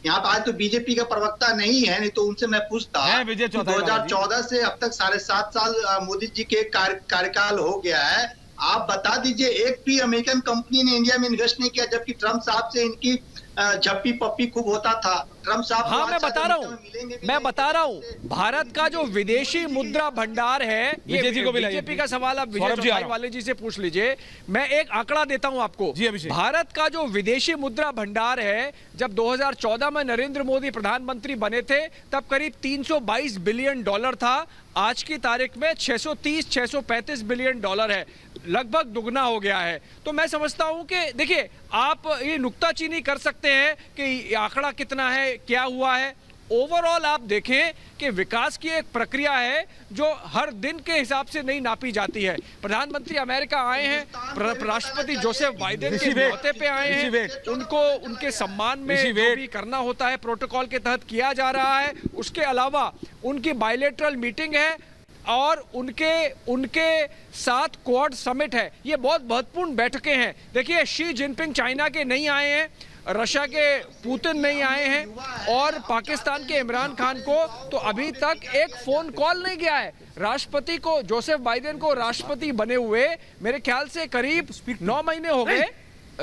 यहाँ पर आज तो बीजेपी का प्रवक्ता नहीं है, नहीं तो उनसे मैं पूछता। 2014 से अब तक 7.5 साल मोदी जी के कार्यकाल हो गया है। आप बता दीजिए, एक भी अमेरिकन कंपनी ने इंडिया में इन्वेस्ट नहीं किया, जबकि ट्रम्प साहब से इनकी झप्पी पप्पी खूब होता था। ट्रम्प साहब हाँ, मैं बता रहा हूँ भारत का जो विदेशी मुद्रा भंडार है, ये बीजेपी का सवाल आप विजय चौटाई वाले जी से पूछ लीजिए। मैं एक आंकड़ा देता हूं आपको। भारत का जो विदेशी मुद्रा भंडार है, जब 2014 में नरेंद्र मोदी प्रधानमंत्री बने थे तब करीब 322 बिलियन डॉलर था। आज की तारीख में 630-635 बिलियन डॉलर है, लगभग दुगना हो गया है। तो मैं समझता हूं कि देखिए, आप ये नुक्ताचीनी कर सकते हैं कि आंकड़ा कितना है, क्या हुआ है। ओवरऑल आप देखें कि विकास की एक प्रक्रिया है जो हर दिन के हिसाब से नहीं नापी जाती है। प्रधानमंत्री अमेरिका आए हैं, राष्ट्रपति जोसेफ बाइडेन के न्योते पे आए हैं, उनको उनके सम्मान में जो भी करना होता है प्रोटोकॉल के तहत किया जा रहा है। उसके अलावा उनकी बायलैटरल मीटिंग है और उनके साथ क्वाड समिट है। ये बहुत महत्वपूर्ण बैठकें हैं। देखिए, शी जिनपिंग चाइना के नहीं आए हैं, रशिया के पुतिन नहीं आए हैं और पाकिस्तान के इमरान खान को तो अभी तक एक फोन कॉल नहीं गया है। राष्ट्रपति को, जोसेफ बाइडेन को राष्ट्रपति बने हुए मेरे ख्याल से करीब 9 महीने हो गए,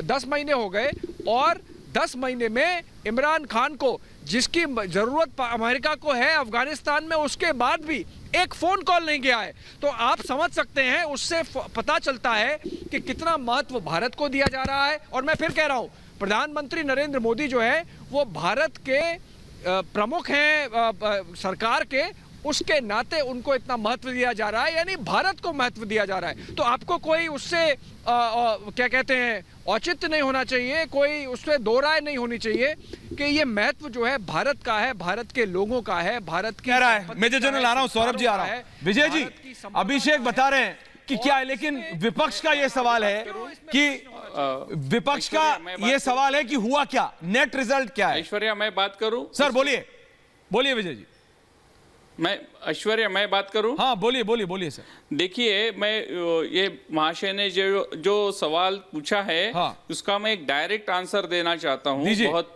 10 महीने हो गए, और 10 महीने में इमरान खान को, जिसकी जरूरत अमेरिका को है अफगानिस्तान में, उसके बाद भी एक फोन कॉल नहीं गया है। तो आप समझ सकते हैं, उससे पता चलता है कि कितना महत्व भारत को दिया जा रहा है। और मैं फिर कह रहा हूं, प्रधानमंत्री नरेंद्र मोदी जो है वो भारत के प्रमुख हैं सरकार के, उसके नाते उनको इतना महत्व दिया जा रहा है, यानी भारत को महत्व दिया जा रहा है। तो आपको कोई उससे क्या कहते हैं, औचित्य नहीं होना चाहिए, कोई उससे दो राय नहीं होनी चाहिए कि ये महत्व जो है भारत का है, भारत के लोगों का है, भारत की। कह रहा है मेजर जनरल, आ रहा हूं, सौरभ जी आ रहा है, विजय जी, अभिषेक बता रहे हैं कि क्या है, लेकिन विपक्ष का ये सवाल है कि विपक्ष का ये सवाल है कि हुआ क्या, नेट रिजल्ट क्या है। ऐश्वर्या, मैं बात करूं? सर बोलिए विजय जी। मैं बात करूं? हाँ, बोलिए सर। देखिए, मैं ये महाशय ने जो सवाल पूछा है, हाँ, उसका मैं एक डायरेक्ट आंसर देना चाहता हूं, बहुत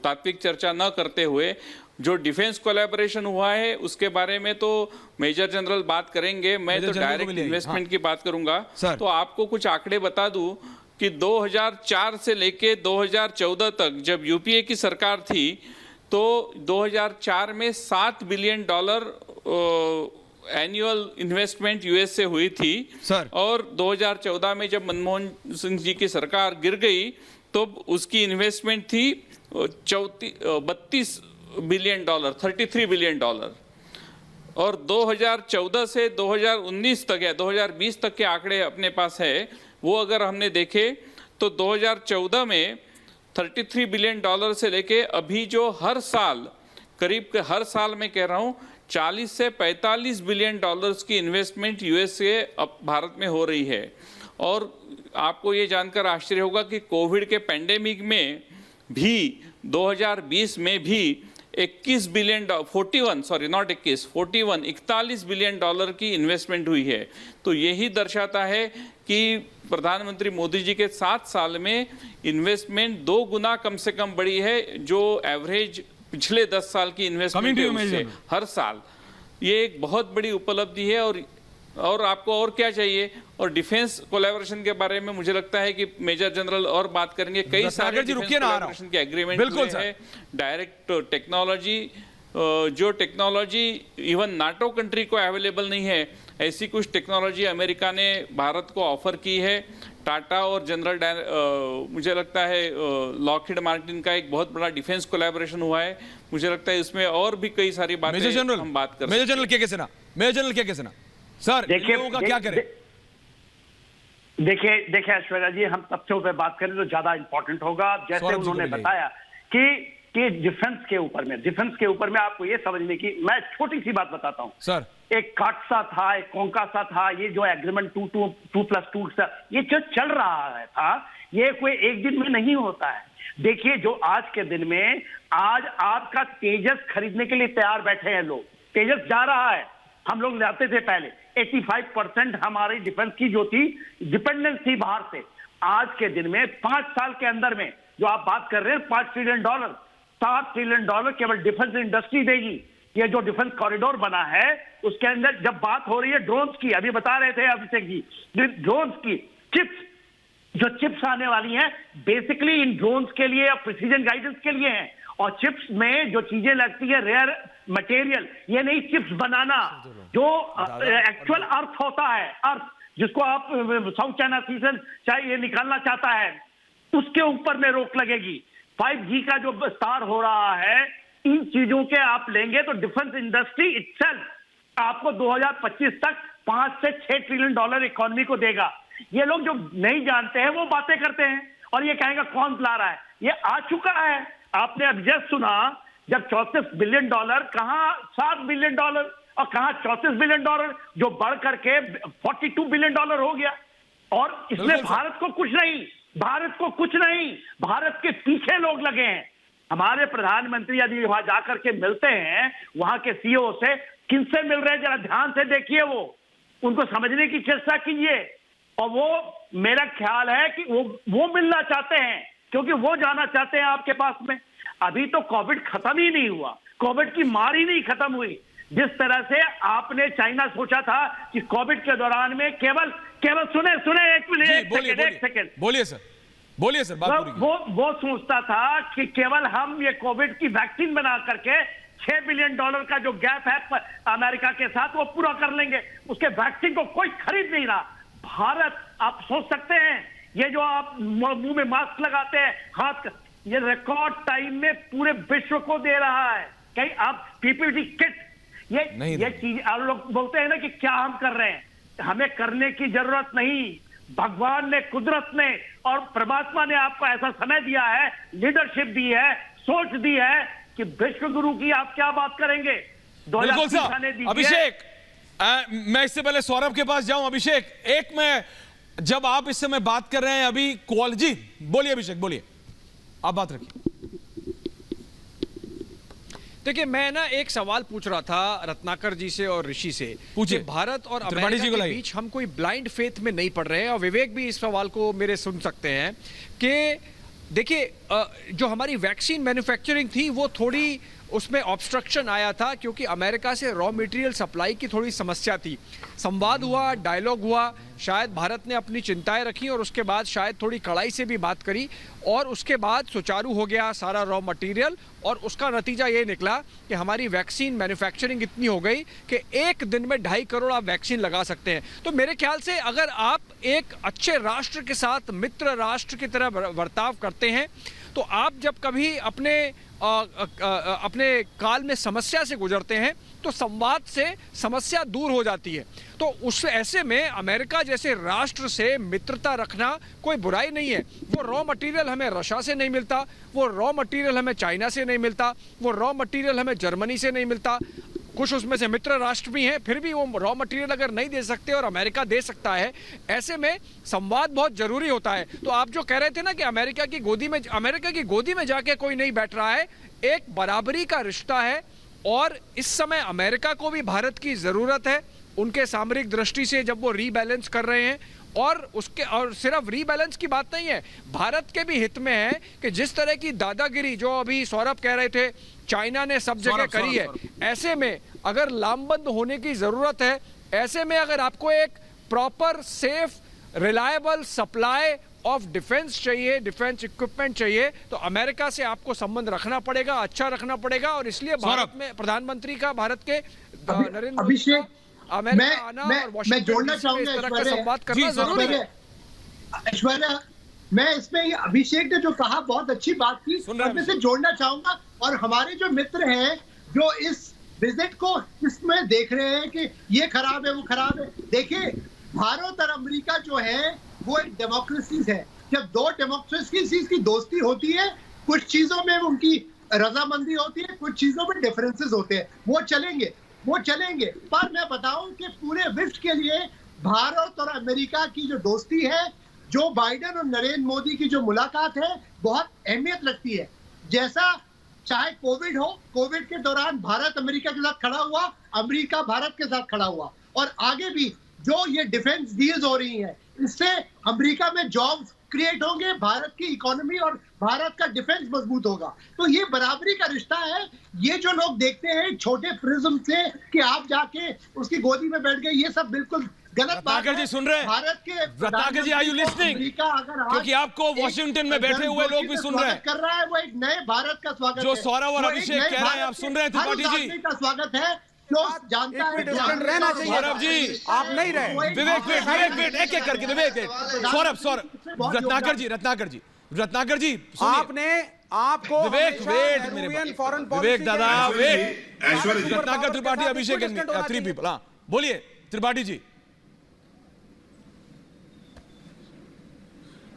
तात्विक चर्चा न करते हुए। जो डिफेंस कोलैबोरेशन हुआ है उसके बारे में तो मेजर जनरल बात करेंगे, मैं तो डायरेक्ट इन्वेस्टमेंट की बात करूंगा। तो आपको कुछ आंकड़े बता दूं कि 2004 से लेके 2014 तक जब यूपीए की सरकार थी, तो 2004 में $7 बिलियन एनुअल इन्वेस्टमेंट यूएस से हुई थी सर। और 2014 में जब मनमोहन सिंह जी की सरकार गिर गई तो उसकी इन्वेस्टमेंट थी 32 बिलियन डॉलर, $33 बिलियन। और 2014 से 2019 तक या 2020 तक के आंकड़े अपने पास है, वो अगर हमने देखे तो 2014 में $33 बिलियन से लेके अभी जो हर साल, करीब के हर साल मैं कह रहा हूँ, 40 से 45 बिलियन डॉलर्स की इन्वेस्टमेंट यूएस से अब भारत में हो रही है। और आपको ये जानकर आश्चर्य होगा कि कोविड के पैंडेमिक में भी 2020 में भी 41 बिलियन डॉलर की इन्वेस्टमेंट हुई है। तो यही दर्शाता है कि प्रधानमंत्री मोदी जी के 7 साल में इन्वेस्टमेंट 2 गुना कम से कम बढ़ी है, जो एवरेज पिछले 10 साल की इन्वेस्टमेंट है उससे हर साल। ये एक बहुत बड़ी उपलब्धि है। और आपको और क्या चाहिए। और डिफेंस कोलैबोरेशन के बारे में मुझे लगता है कि मेजर जनरल और बात करेंगे। कई सारे डिफेंस कोलैबोरेशन के एग्रीमेंट हुए हैं, डायरेक्ट टेक्नोलॉजी, जो टेक्नोलॉजी इवन नाटो कंट्री को अवेलेबल नहीं है, ऐसी कुछ टेक्नोलॉजी अमेरिका ने भारत को ऑफर की है। टाटा और जनरल मुझे लगता है लॉकहीड मार्टिन का एक बहुत बड़ा डिफेंस कोलैबोरेशन हुआ है। मुझे लगता है इसमें और भी कई सारी बातें हम बात कर। मेजर जनरल के कैसे ना सर, देखिए क्या करें। देखिए ऐश्वर्या जी, हम तथ्यों पे बात करें तो ज्यादा इंपॉर्टेंट होगा। जैसे उन्होंने बताया कि डिफेंस के ऊपर में आपको ये समझने की, मैं छोटी सी बात बताता हूं सर। एक काटसा था, एक कोंकासा था, ये जो एग्रीमेंट 2+2 ये जो चल रहा था, ये कोई एक दिन में नहीं होता है। देखिए, जो आज के दिन में आज आपका तेजस खरीदने के लिए तैयार बैठे हैं लोग। तेजस जा रहा है, हम लोग जाते थे पहले। 85% हमारी डिफेंस की जो थी डिपेंडेंस थी बाहर से। आज के दिन में 5 साल के अंदर में जो आप बात कर रहे हैं, $5 ट्रिलियन, $7 ट्रिलियन केवल डिफेंस इंडस्ट्री देगी। ये जो डिफेंस कॉरिडोर बना है उसके अंदर जब बात हो रही है ड्रोन्स की, अभी बता रहे थे अभिषेक जी, ड्रोन्स की, चिप्स, जो चिप्स आने वाली हैं बेसिकली इन ड्रोन्स के लिए और प्रिसीजन गाइडेंस के लिए हैं। और चिप्स में जो चीजें लगती है रेयर मटेरियल, ये नहीं चिप्स बनाना, जो एक्चुअल अर्थ होता है, अर्थ जिसको आप साउथ चाइना सी से चाहे ये निकालना चाहता है, उसके ऊपर में रोक लगेगी। 5G का जो विस्तार हो रहा है, इन चीजों के आप लेंगे तो डिफेंस इंडस्ट्री इटसेल्फ आपको 2025 तक 5 से 6 ट्रिलियन डॉलर इकोनॉमी को देगा। ये लोग जो नहीं जानते हैं वो बातें करते हैं और ये कहेंगे कौन ला रहा है, ये आ चुका है। आपने अब जस्ट सुना, जब 34 बिलियन डॉलर, कहां 7 बिलियन डॉलर और कहां 34 बिलियन डॉलर, जो बढ़ करके 42 बिलियन डॉलर हो गया। और इसमें भारत को कुछ नहीं, भारत को कुछ नहीं, भारत के पीछे लोग लगे हैं। हमारे प्रधानमंत्री यदि वहां जाकर के मिलते हैं वहां के सीईओ से, किनसे मिल रहे हैं जरा ध्यान से देखिए, वो उनको समझने की चेष्टा कीजिए। और वो मेरा ख्याल है कि वो मिलना चाहते हैं क्योंकि वो जाना चाहते हैं आपके पास में। अभी तो कोविड खत्म ही नहीं हुआ, कोविड की मार ही नहीं खत्म हुई। जिस तरह से आपने चाइना सोचा था कि कोविड के दौरान में केवल सुने एक मिनट, एक सेकेंड बोलिए सर, बोलिए सर, बात पूरी। वो सोचता था कि केवल हम ये कोविड की वैक्सीन बना करके 6 बिलियन डॉलर का जो गैप है अमेरिका के साथ वो पूरा कर लेंगे। उसके वैक्सीन को कोई खरीद नहीं रहा। भारत, आप सोच सकते हैं, ये जो आप मुंह में मास्क लगाते हैं, हाथ, ये रिकॉर्ड टाइम में पूरे विश्व को दे रहा है। कहीं आप पीपीटी किट, ये चीज आप लोग बोलते हैं ना कि क्या हम कर रहे हैं, हमें करने की जरूरत नहीं। भगवान ने, कुदरत ने और परमात्मा ने आपको ऐसा समय दिया है, लीडरशिप दी है, सोच दी है कि विश्व गुरु की आप क्या बात करेंगे। बिल्कुल सर। अभिषेक, मैं इससे पहले सौरभ के पास जाऊं। अभिषेक, एक मैं, जब आप इस समय बात कर रहे हैं अभी क्वालिटी, बोलिए अभिषेक, बोलिए, आप बात रखिए। देखिए, मैं ना एक सवाल पूछ रहा था रत्नाकर जी से और ऋषि से, पूछिए। भारत और अमेरिका के बीच हम कोई ब्लाइंड फेथ में नहीं पड़ रहे हैं, और विवेक भी इस सवाल को मेरे सुन सकते हैं कि देखिए, जो हमारी वैक्सीन मैन्युफैक्चरिंग थी वो थोड़ी, उसमें ऑब्स्ट्रक्शन आया था क्योंकि अमेरिका से रॉ मटेरियल सप्लाई की थोड़ी समस्या थी। संवाद हुआ, डायलॉग हुआ, शायद भारत ने अपनी चिंताएं रखी और उसके बाद शायद थोड़ी कड़ाई से भी बात करी, और उसके बाद सुचारू हो गया सारा रॉ मटेरियल, और उसका नतीजा ये निकला कि हमारी वैक्सीन मैन्युफैक्चरिंग इतनी हो गई कि एक दिन में 2.5 करोड़ आप वैक्सीन लगा सकते हैं। तो मेरे ख्याल से अगर आप एक अच्छे राष्ट्र के साथ मित्र राष्ट्र की तरह बर्ताव करते हैं, तो आप जब कभी अपने काल में समस्या से गुजरते हैं तो संवाद से समस्या दूर हो जाती है। तो उस ऐसे में अमेरिका जैसे राष्ट्र से मित्रता रखना कोई बुराई नहीं है। वो रॉ मटेरियल हमें रशिया से नहीं मिलता, वो रॉ मटेरियल हमें चाइना से नहीं मिलता, वो रॉ मटेरियल हमें जर्मनी से नहीं मिलता। कुछ उसमें से मित्र राष्ट्र भी हैं, फिर भी वो रॉ मटेरियल अगर नहीं दे सकते और अमेरिका दे सकता है, ऐसे में संवाद बहुत जरूरी होता है। तो आप जो कह रहे थे ना कि अमेरिका की गोदी में जाके कोई नहीं बैठ रहा है, एक बराबरी का रिश्ता है, और इस समय अमेरिका को भी भारत की जरूरत है उनके सामरिक दृष्टि से, जब वो रीबैलेंस कर रहे हैं। और सिर्फ रीबैलेंस की बात नहीं है, भारत के भी हित में है कि जिस तरह की दादागिरी जो अभी सौरभ कह रहे थे चाइना ने सब जगह करी है, ऐसे में अगर लामबंद होने की जरूरत है, ऐसे में अगर आपको एक proper safe reliable supply of defence चाहिए, डिफेंस इक्विपमेंट चाहिए, तो अमेरिका से आपको संबंध रखना पड़ेगा, अच्छा रखना पड़ेगा। और इसलिए भारत में प्रधानमंत्री का, भारत के नरेंद्र मोदी का अमेरिका आना और वाशिंगटन डीसी में इस तरह का संवाद करना जरूरी है। ऐश्वर्या, मैं इसमें अभिषेक ने जो कहा बहुत अच्छी बात की, मैं से जोड़ना चाहूंगा। और हमारे जो मित्र हैं जो इस विजिट को इसमें देख रहे हैं कि ये खराब है वो खराब है, देखिए भारत और अमेरिका जो है वो एक डेमोक्रेसीज है। जब दो डेमोक्रेसीज की दोस्ती होती है, कुछ चीजों में उनकी रजामंदी होती है, कुछ चीजों में डिफरेंसेस होते हैं, वो चलेंगे। पर मैं बताऊं कि पूरे विश्व के लिए भारत और अमेरिका की जो दोस्ती है, जो बाइडेन और नरेंद्र मोदी की जो मुलाकात है, बहुत अहमियत रखती है। जैसा चाहे कोविड हो, कोविड के दौरान भारत अमेरिका के साथ खड़ा हुआ, अमेरिका भारत के साथ खड़ा हुआ, और आगे भी जो ये डिफेंस डील्स हो रही हैं, इससे अमेरिका में जॉब्स क्रिएट होंगे, भारत की इकोनॉमी और भारत का डिफेंस मजबूत होगा। तो ये बराबरी का रिश्ता है। ये जो लोग देखते हैं छोटे प्रिज्म से कि आप जाके उसकी गोदी में बैठ गए, ये सब बिल्कुल गलत बात रत्नाकर जी सुन रहे हैं? भारत के रत्नाकर जी, are you listening? अमेरिका अगर आज क्योंकि आपको एक वॉशिंगटन में बैठे हुए लोग भी सुन रहे हैं। कर रहा है, वो एक नए भारत का स्वागत जो है। सौरभ और वो एक अभिषेक नए कह रहे हैं, भारत आप सुन रहे हैं के हर त्रिपाठी जी? नागरिक का स्वागत है जो जानता है डिफरेंट रहना चाहिए। सौरभ जी, आप नहीं रहे। विवेक वेट एक एक करके विवेक सौरभ रत्नाकर जी आपको विवेक वेट मेरे फॉरेन विवेक दादा वेट ऐश्वर्या जी, रत्नाकर त्रिपाठी अभिषेक थ्री पीपल। हाँ बोलिए त्रिपाठी जी।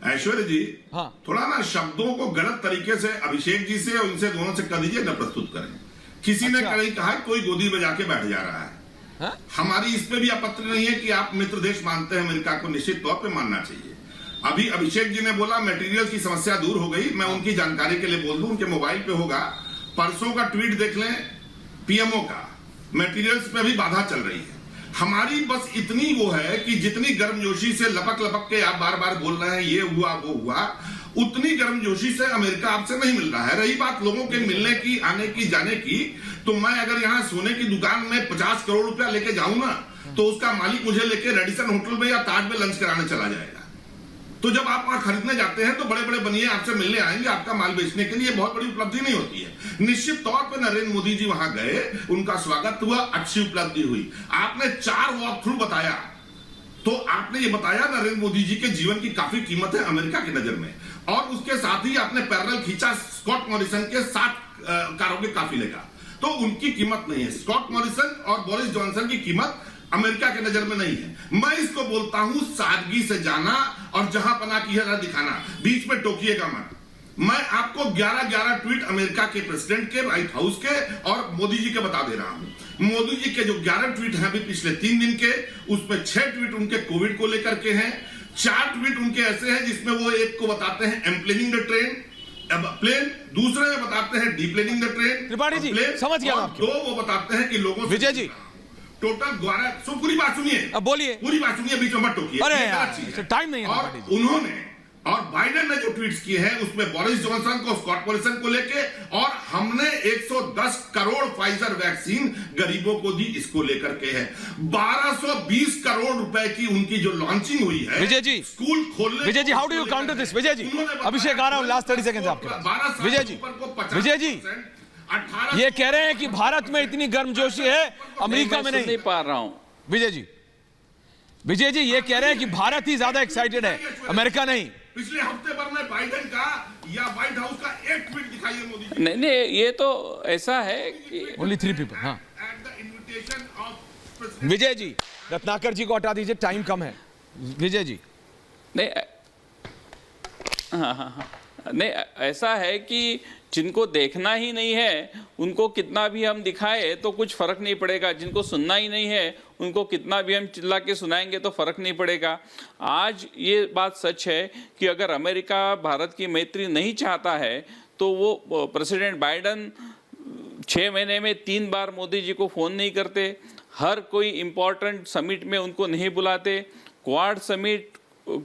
ऐश्वर्या जी, हाँ थोड़ा ना शब्दों को गलत तरीके से अभिषेक जी से और उनसे दोनों से कर दीजिए, न प्रस्तुत करें। किसी ने कहीं कहा कोई गोदी में जाके बैठ जा रहा है। हा? हमारी इस पे भी आपत्ति नहीं है कि आप मित्र देश मानते हैं, अमेरिका को निश्चित तौर पे मानना चाहिए। अभी अभिषेक जी ने बोला मटेरियल की समस्या दूर हो गई, मैं उनकी जानकारी के लिए बोल दूं, उनके मोबाइल पे होगा, परसों का ट्वीट देख लें पीएमओ का, मटेरियल्स पे भी बाधा चल रही है। हमारी बस इतनी वो है कि जितनी गर्मजोशी से लपक के आप बार बार बोल रहे हैं ये हुआ वो हुआ, उतनी गर्मजोशी से अमेरिका आपसे नहीं मिल रहा है। रही बात लोगों के मिलने की, आने की, जाने की, तो मैं अगर यहाँ सोने की दुकान में 50 करोड़ रुपया लेके जाऊं ना, तो उसका मालिक मुझे लेके रेडिसन होटल में या ताज में लंच कराने चला जाएगा। तो जब आप वहां खरीदने जाते हैं तो बड़े बड़े बनिए आपसे मिलने आएंगे, आपका माल बेचने के लिए बहुत बड़ी उपलब्धि नहीं होती है। निश्चित तौर पर नरेंद्र मोदी जी वहां गए, उनका स्वागत हुआ, अच्छी उपलब्धि हुई। आपने 4 वॉक थ्रू बताया, तो आपने ये बताया नरेंद्र मोदी जी के जीवन की काफी कीमत है अमेरिका की नजर में, और उसके साथ ही आपने पैरेलल खींचा स्कॉट मॉरिसन के 7 कारों के काफिले का, तो उनकी कीमत नहीं है। स्कॉट मॉरिसन और बोरिस जॉनसन की कीमत अमेरिका के नजर में नहीं है। मैं इसको बोलता हूं सादगी से जाना और जहां पना की है दिखाना, बीच में टोकिएगा मत। मैं आपको 11 ट्वीट अमेरिका के प्रेसिडेंट के, व्हाइट हाउस के और मोदी जी के बता दे रहा हूं। मोदी जी के जो 11 ट्वीट हैं अभी पिछले 3 दिन के, उसमें 6 ट्वीट उनके कोविड को लेकर के हैं, 4 ट्वीट उनके ऐसे हैं जिसमें वो एक को बताते हैं एम्प्लेनिंग द ट्रेन प्लेन, दूसरे में बताते हैं डीप्लेनिंग द ट्रेन त्रिपाठी जी समझ गया, 2 वो बताते हैं कि लोगों विजय जी टोटल 12 पूरी बात सुनिए, अब बोलिए, पूरी बात सुनिए, बीच में मत टोकिए। अरे यार टाइम नहीं है। और उन्होंने और बाइडेन ने जो ट्वीट्स किए हैं उसमें बोरिस जॉनसन को, स्कॉट मॉरिसन को लेके, और हमने 110 करोड़ फाइजर वैक्सीन गरीबों को दी, इसको लेकर के है। 1220 करोड़ रुपए की उनकी जो लॉन्चिंग हुई है विजय जी, स्कूल खोलने। Vijay ji how do you counter this? Vijay ji, Abhishek आ रहा हूं, लास्ट 30 सेकंड आपके पास। विजय जी, विजय जी ये कह रहे हैं कि भारत में इतनी गर्मजोशी है, अमेरिका में नहीं पा रहा हूं। विजय जी ये कह रहे हैं कि भारत ही ज्यादा एक्साइटेड है, अमेरिका नहीं। पिछले हफ्ते भर में बाइडेन का या व्हाइट हाउस का एक ट्वीट दिखाइए मोदी जी। नहीं, ये तो ऐसा है कि ओनली 3 पीपल। हाँ विजय जी, रत्नाकर जी को हटा दीजिए, टाइम कम है। विजय जी नहीं, हाँ, नहीं ऐसा है कि जिनको देखना ही नहीं है उनको कितना भी हम दिखाए तो कुछ फर्क नहीं पड़ेगा, जिनको सुनना ही नहीं है उनको कितना भी हम चिल्ला के सुनाएंगे तो फर्क नहीं पड़ेगा। आज ये बात सच है कि अगर अमेरिका भारत की मैत्री नहीं चाहता है तो वो प्रेसिडेंट बाइडेन 6 महीने में 3 बार मोदी जी को फ़ोन नहीं करते, हर कोई इम्पोर्टेंट समिट में उनको नहीं बुलाते, क्वाड समिट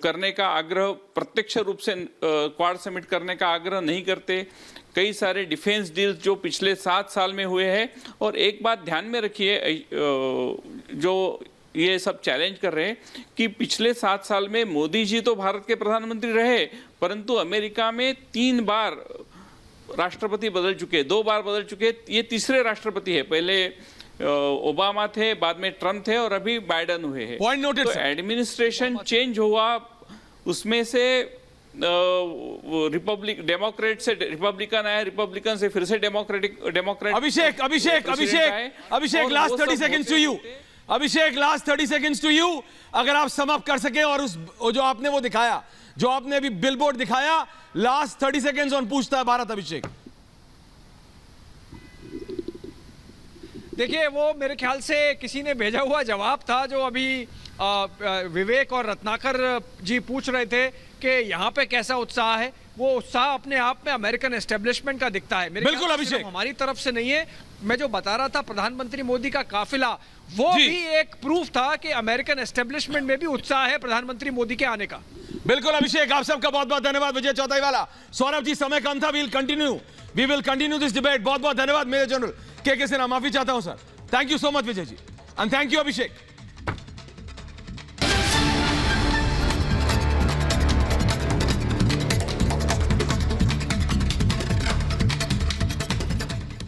करने का आग्रह, प्रत्यक्ष रूप से क्वाड समिट करने का आग्रह नहीं करते। कई सारे डिफेंस डील्स जो पिछले 7 साल में हुए हैं। और एक बात ध्यान में रखिए, जो ये सब चैलेंज कर रहे हैं कि पिछले 7 साल में मोदी जी तो भारत के प्रधानमंत्री रहे, परंतु अमेरिका में 3 बार राष्ट्रपति बदल चुके, 2 बार बदल चुके, ये तीसरे राष्ट्रपति है। पहले ओबामा थे, बाद में ट्रम्प थे और अभी बाइडेन हुए हैं। Point noted. तो एडमिनिस्ट्रेशन चेंज हुआ, उसमें से डेमोक्रेट से रिपब्लिकन आए, रिपब्लिकन से फिर से Democrat. Abhishek last 30 seconds to you. Abhishek last 30 seconds to you. अगर आप सम अप कर सके और उस जो आपने वो दिखाया, जो आपने अभी बिलबोर्ड दिखाया, लास्ट 30 सेकंड्स ऑन पूछता है भारत। अभिषेक देखिए, वो मेरे ख्याल से किसी ने भेजा हुआ जवाब था जो अभी विवेक और रत्नाकर जी पूछ रहे थे कि यहाँ पे कैसा उत्साह है। वो उत्साह अपने आप में अमेरिकन एस्टेब्लिशमेंट का दिखता है। बिल्कुल अभिषेक, हमारी तरफ से नहीं है। मैं जो बता रहा था प्रधानमंत्री मोदी का काफिला, वो भी एक प्रूफ था कि अमेरिकन एस्टेब्लिशमेंट में भी उत्साह है प्रधानमंत्री मोदी के आने का। बिल्कुल अभिषेक, आप सबका बहुत बहुत धन्यवाद। विजय चौथाई वाला, सौरभ जी समय कम था, we will continue this debate. बहुत बहुत धन्यवाद मेजर जनरल के सिन्हा। माफी चाहता हूं sir. Thank you so much Vijay ji, and thank you Abhishek.